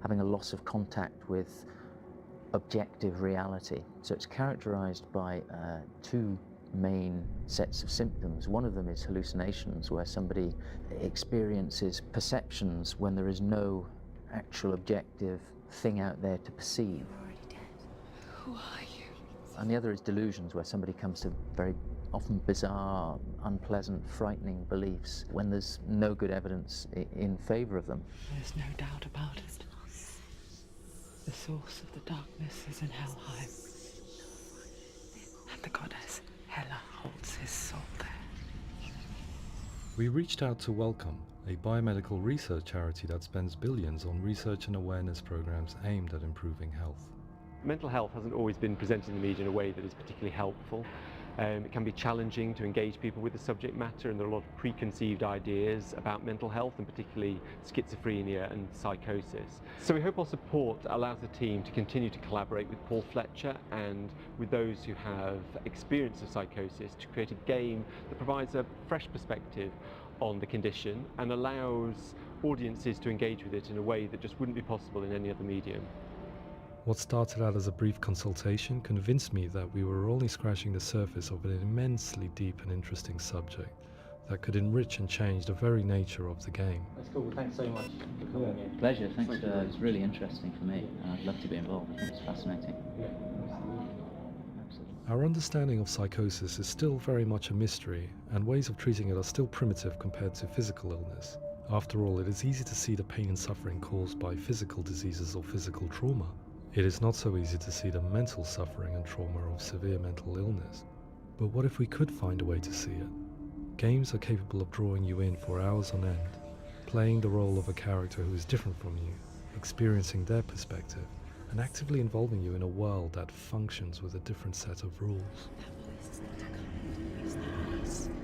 having a loss of contact with objective reality. So it's characterized by two main sets of symptoms. One of them is hallucinations, where somebody experiences perceptions when there is no actual objective thing out there to perceive. You're already dead. Who are you? And the other is delusions, where somebody comes to very often bizarre, unpleasant, frightening beliefs when there's no good evidence in favor of them. There's no doubt about it. The source of the darkness is in Helheim, and the goddess Hela holds his soul there. We reached out to Welcome, a biomedical research charity that spends billions on research and awareness programs aimed at improving health. Mental health hasn't always been presented in the media in a way that is particularly helpful. It can be challenging to engage people with the subject matter, and there are a lot of preconceived ideas about mental health, and particularly schizophrenia and psychosis. So we hope our support allows the team to continue to collaborate with Paul Fletcher and with those who have experience of psychosis to create a game that provides a fresh perspective on the condition and allows audiences to engage with it in a way that just wouldn't be possible in any other medium. What started out as a brief consultation convinced me that we were only scratching the surface of an immensely deep and interesting subject that could enrich and change the very nature of the game. That's cool. Thanks so much for coming in. Pleasure. Thanks. It's really interesting for me, and I'd love to be involved. I think it's fascinating. Absolutely. Our understanding of psychosis is still very much a mystery, and ways of treating it are still primitive compared to physical illness. After all, it is easy to see the pain and suffering caused by physical diseases or physical trauma. It is not so easy to see the mental suffering and trauma of severe mental illness. But what if we could find a way to see it? Games are capable of drawing you in for hours on end, playing the role of a character who is different from you, experiencing their perspective, and actively involving you in a world that functions with a different set of rules.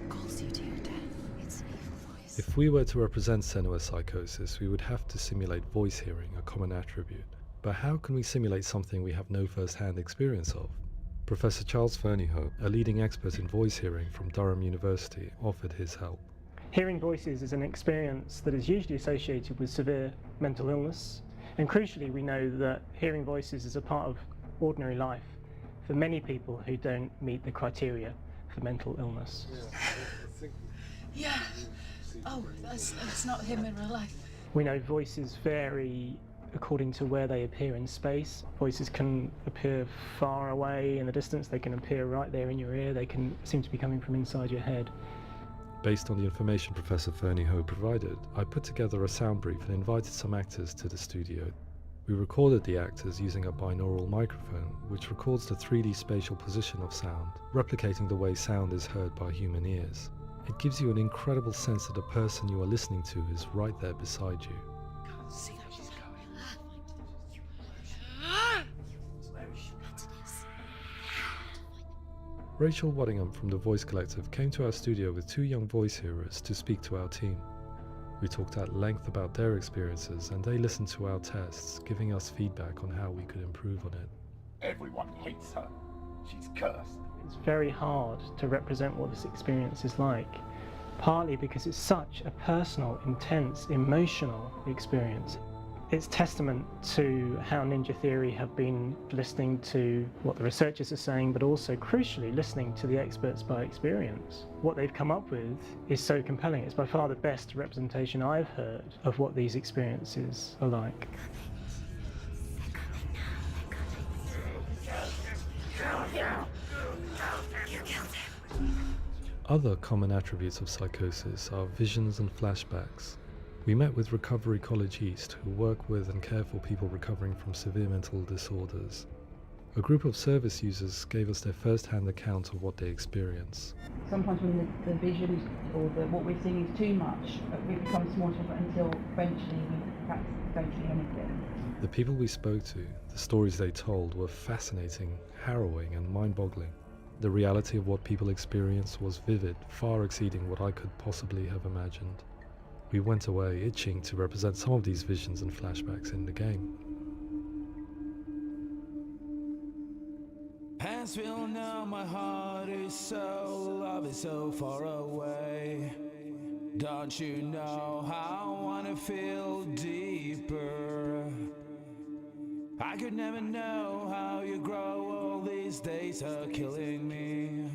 Calls you to your death. It's an evil voice. If we were to represent Senua's psychosis, we would have to simulate voice hearing, a common attribute. But how can we simulate something we have no first-hand experience of? Professor Charles Fernyhough, a leading expert in voice hearing from Durham University, offered his help. Hearing voices is an experience that is usually associated with severe mental illness, and crucially we know that hearing voices is a part of ordinary life for many people who don't meet the criteria for mental illness. Yeah. Oh, that's not him in real life. We know voices vary according to where they appear in space. Voices can appear far away in the distance, they can appear right there in your ear, they can seem to be coming from inside your head. Based on the information Professor Fernie Ho provided, I put together a sound brief and invited some actors to the studio. We recorded the actors using a binaural microphone, which records the 3D spatial position of sound, replicating the way sound is heard by human ears. It gives you an incredible sense that the person you are listening to is right there beside you. See how she's going. Rachel Waddingham from the Voice Collective came to our studio with 2 young voice hearers to speak to our team. We talked at length about their experiences and they listened to our tests, giving us feedback on how we could improve on it. Everyone hates her. She's cursed. It's very hard to represent what this experience is like, partly because it's such a personal, intense, emotional experience. It's testament to how Ninja Theory have been listening to what the researchers are saying, but also crucially listening to the experts by experience. What they've come up with is so compelling. It's by far the best representation I've heard of what these experiences are like. Other common attributes of psychosis are visions and flashbacks. We met with Recovery College East, who work with and care for people recovering from severe mental disorders. A group of service users gave us their first-hand account of what they experience. Sometimes when the visions or what we're seeing is too much, it becomes more difficult until eventually we practice don't see anything. The people we spoke to, the stories they told, were fascinating, harrowing and mind-boggling. The reality of what people experienced was vivid, far exceeding what I could possibly have imagined. We went away itching to represent some of these visions and flashbacks in the game. As we all know, my heart is so, love is so far away. Don't you know how I wanna feel deeper? I could never know how you grow, all these days are killing me.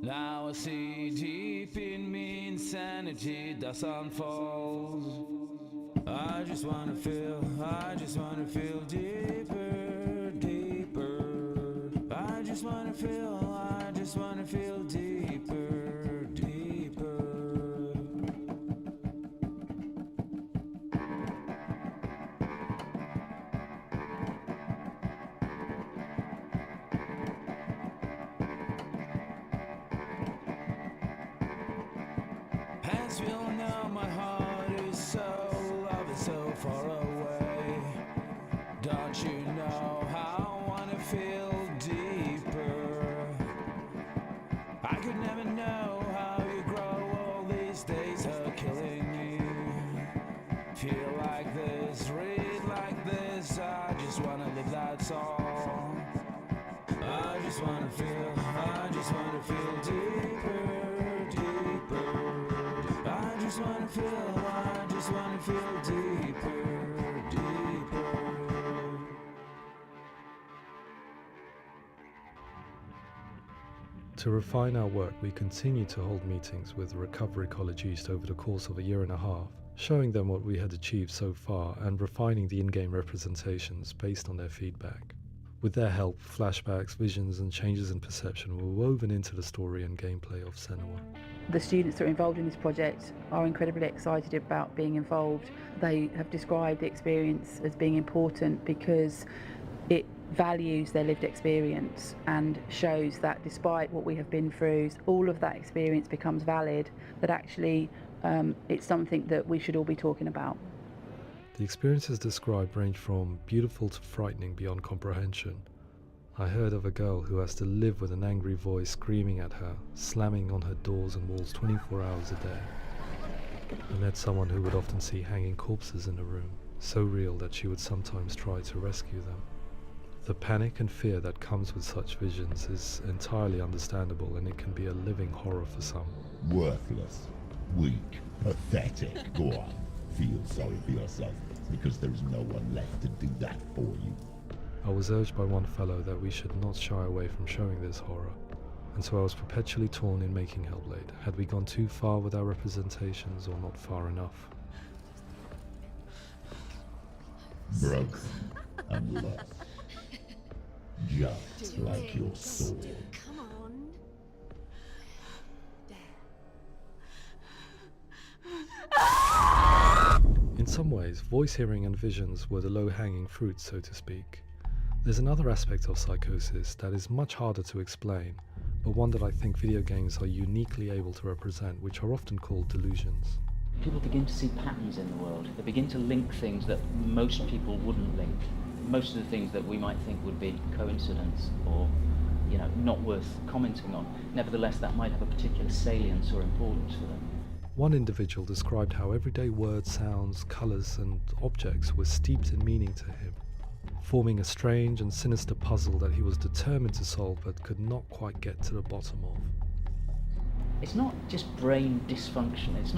Now I see deep in me insanity does unfold. I just wanna feel deeper, deeper. I just wanna feel deeper, deeper. As we all know, my heart is so, love is so far away. Don't you know how I wanna feel deeper? I could never know how you grow, all these days are killing me. Feel like this, read like this, I just wanna live, that's all. I just wanna feel deeper, deeper. I just wanna feel deeper, deeper. To refine our work, we continue to hold meetings with Recovery College East over the course of a year and a half, showing them what we had achieved so far and refining the in-game representations based on their feedback. With their help, flashbacks, visions and changes in perception were woven into the story and gameplay of Senua. The students that are involved in this project are incredibly excited about being involved. They have described the experience as being important because it values their lived experience and shows that despite what we have been through, all of that experience becomes valid, that actually it's something that we should all be talking about. The experiences described range from beautiful to frightening beyond comprehension. I heard of a girl who has to live with an angry voice screaming at her, slamming on her doors and walls 24 hours a day. I met someone who would often see hanging corpses in a room, so real that she would sometimes try to rescue them. The panic and fear that comes with such visions is entirely understandable, and it can be a living horror for some. Worthless, weak, pathetic. Go on, feel sorry for yourself, because there is no one left to do that for you. I was urged by one fellow that we should not shy away from showing this horror, and so I was perpetually torn in making Hellblade. Had we gone too far with our representations or not far enough? broken and lost. Just like your soul. Come on. In some ways, voice hearing and visions were the low-hanging fruit, so to speak. There's another aspect of psychosis that is much harder to explain, but one that I think video games are uniquely able to represent, which are often called delusions. People begin to see patterns in the world. They begin to link things that most people wouldn't link. Most of the things that we might think would be coincidence or, not worth commenting on. Nevertheless, that might have a particular salience or importance for them. One individual described how everyday words, sounds, colours and objects were steeped in meaning to him, forming a strange and sinister puzzle that he was determined to solve but could not quite get to the bottom of. It's not just brain dysfunction. It's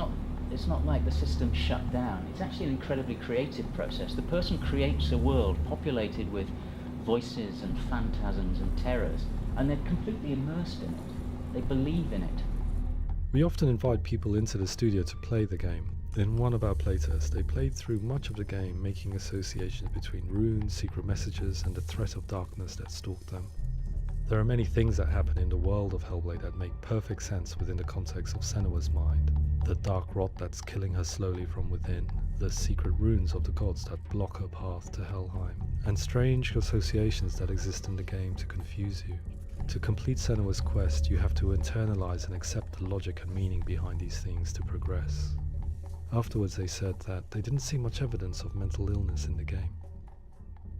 not like the system shut down. It's actually an incredibly creative process. The person creates a world populated with voices and phantasms and terrors, and they're completely immersed in it. They believe in it. We often invite people into the studio to play the game. In one of our playtests, they played through much of the game, making associations between runes, secret messages, and the threat of darkness that stalked them. There are many things that happen in the world of Hellblade that make perfect sense within the context of Senua's mind. The dark rot that's killing her slowly from within, the secret runes of the gods that block her path to Helheim, and strange associations that exist in the game to confuse you. To complete Senua's quest, you have to internalize and accept the logic and meaning behind these things to progress. Afterwards, they said that they didn't see much evidence of mental illness in the game.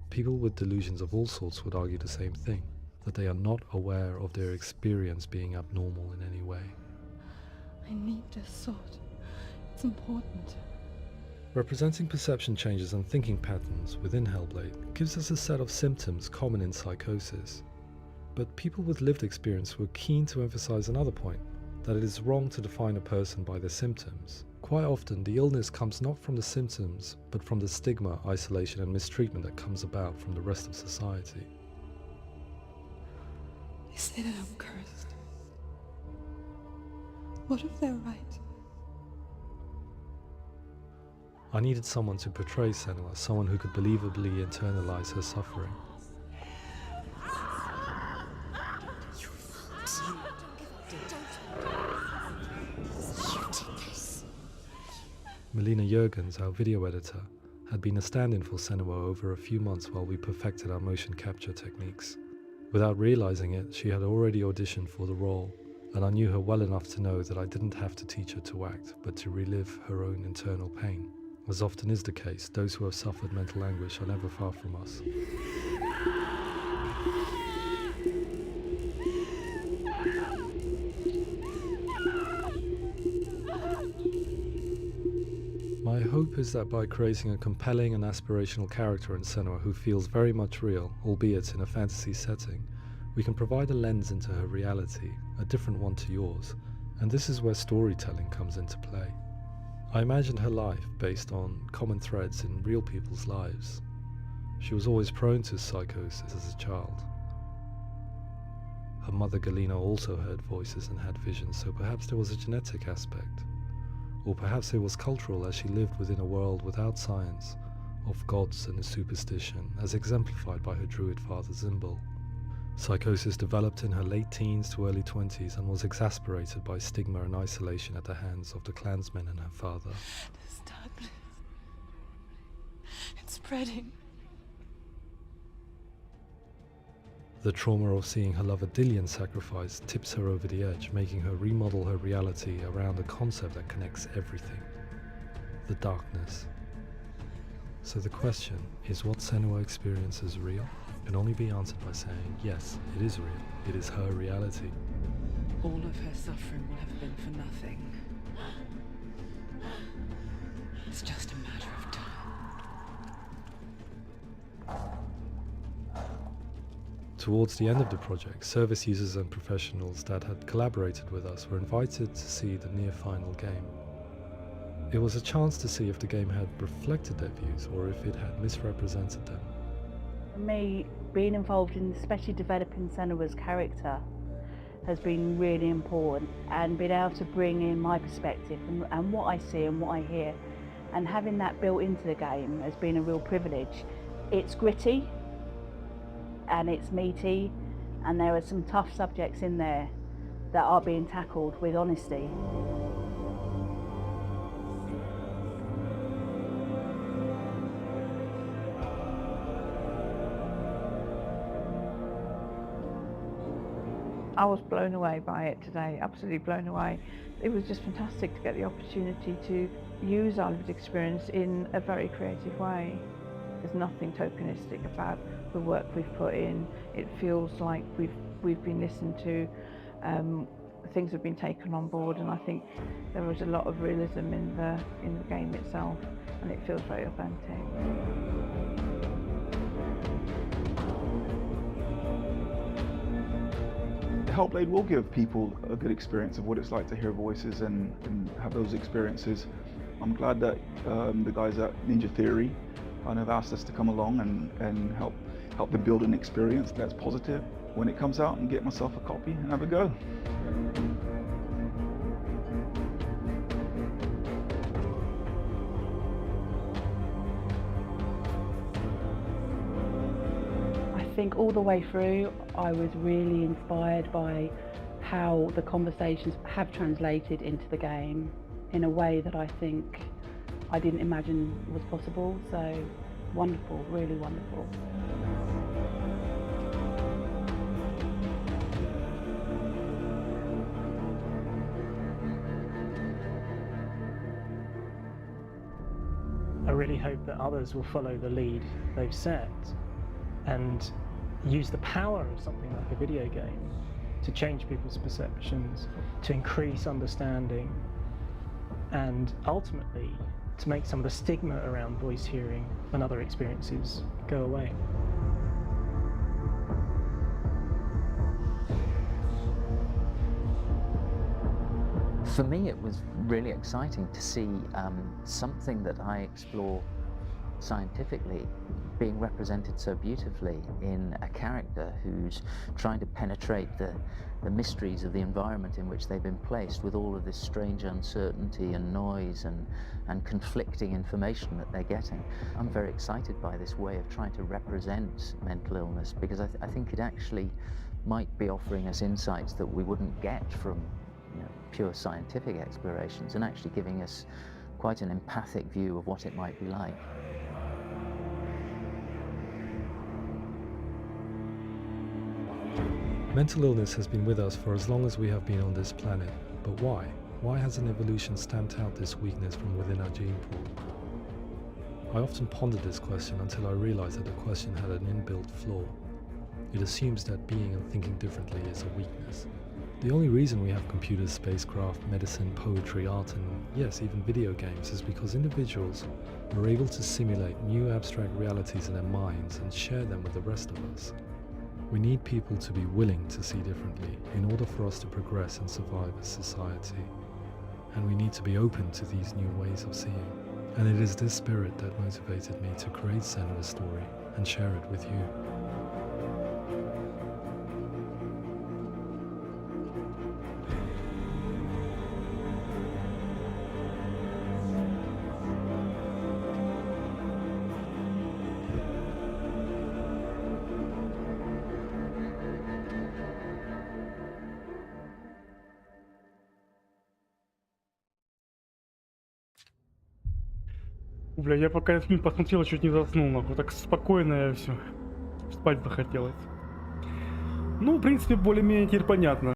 People with delusions of all sorts would argue the same thing, that they are not aware of their experience being abnormal in any way. I need this sword. It's important. Representing perception changes and thinking patterns within Hellblade gives us a set of symptoms common in psychosis. But people with lived experience were keen to emphasize another point, that it is wrong to define a person by their symptoms. Quite often, the illness comes not from the symptoms, but from the stigma, isolation and mistreatment that comes about from the rest of society. They say that I'm cursed. What if they're right? I needed someone to portray Senua, someone who could believably internalize her suffering. Melina Jurgens, our video editor, had been a stand-in for Senua over a few months while we perfected our motion capture techniques. Without realizing it, she had already auditioned for the role, and I knew her well enough to know that I didn't have to teach her to act, but to relive her own internal pain. As often is the case, those who have suffered mental anguish are never far from us. My hope is that by creating a compelling and aspirational character in Senua who feels very much real, albeit in a fantasy setting, we can provide a lens into her reality, a different one to yours, and this is where storytelling comes into play. I imagined her life based on common threads in real people's lives. She was always prone to psychosis as a child. Her mother Galina also heard voices and had visions, so perhaps there was a genetic aspect. Or perhaps it was cultural, as she lived within a world without science, of gods and superstition, as exemplified by her druid father Zimbal. Psychosis developed in her late teens to early 20s and was exacerbated by stigma and isolation at the hands of the clansmen and her father. This darkness, it's spreading. The trauma of seeing her lover Dillian sacrificed tips her over the edge, making her remodel her reality around a concept that connects everything: the darkness. So the question, is what Senua experiences real? Can only be answered by saying, yes, it is real. It is her reality. All of her suffering will have been for nothing. It's just a matter of time. Towards the end of the project, service users and professionals that had collaborated with us were invited to see the near-final game. It was a chance to see if the game had reflected their views or if it had misrepresented them. For me, being involved in especially developing Senua's character has been really important, and being able to bring in my perspective and what I see and what I hear and having that built into the game has been a real privilege. It's gritty and it's meaty, and there are some tough subjects in there that are being tackled with honesty. I was blown away by it today, absolutely blown away. It was just fantastic to get the opportunity to use our lived experience in a very creative way. There's nothing tokenistic about the work we've put in. It feels like we've been listened to, things have been taken on board, and I think there was a lot of realism in the game itself, and it feels very authentic. Hellblade will give people a good experience of what it's like to hear voices and have those experiences. I'm glad that the guys at Ninja Theory kind of asked us to come along and help them build an experience that's positive when it comes out, and get myself a copy and have a go. I think all the way through I was really inspired by how the conversations have translated into the game in a way that I think I didn't imagine was possible. So wonderful, really wonderful. I really hope that others will follow the lead they've set and use the power of something like a video game to change people's perceptions, to increase understanding, and ultimately to make some of the stigma around voice hearing and other experiences go away. For me, it was really exciting to see something that I explore scientifically being represented so beautifully in a character who's trying to penetrate the mysteries of the environment in which they've been placed, with all of this strange uncertainty and noise and conflicting information that they're getting. I'm very excited by this way of trying to represent mental illness, because I think it actually might be offering us insights that we wouldn't get from pure scientific explorations, and actually giving us quite an empathic view of what it might be like. Mental illness has been with us for as long as we have been on this planet, but why? Why hasn't evolution stamped out this weakness from within our gene pool? I often pondered this question until I realized that the question had an inbuilt flaw. It assumes that being and thinking differently is a weakness. The only reason we have computers, spacecraft, medicine, poetry, art, and yes, even video games is because individuals are able to simulate new abstract realities in their minds and share them with the rest of us. We need people to be willing to see differently in order for us to progress and survive as society. And we need to be open to these new ways of seeing. And it is this spirit that motivated me to create Senua's story and share it with you. Бля, я пока этот фильм посмотрел, чуть не заснул, нахуй. Так спокойно все. Спать захотелось. Ну, в принципе, более-менее теперь понятно.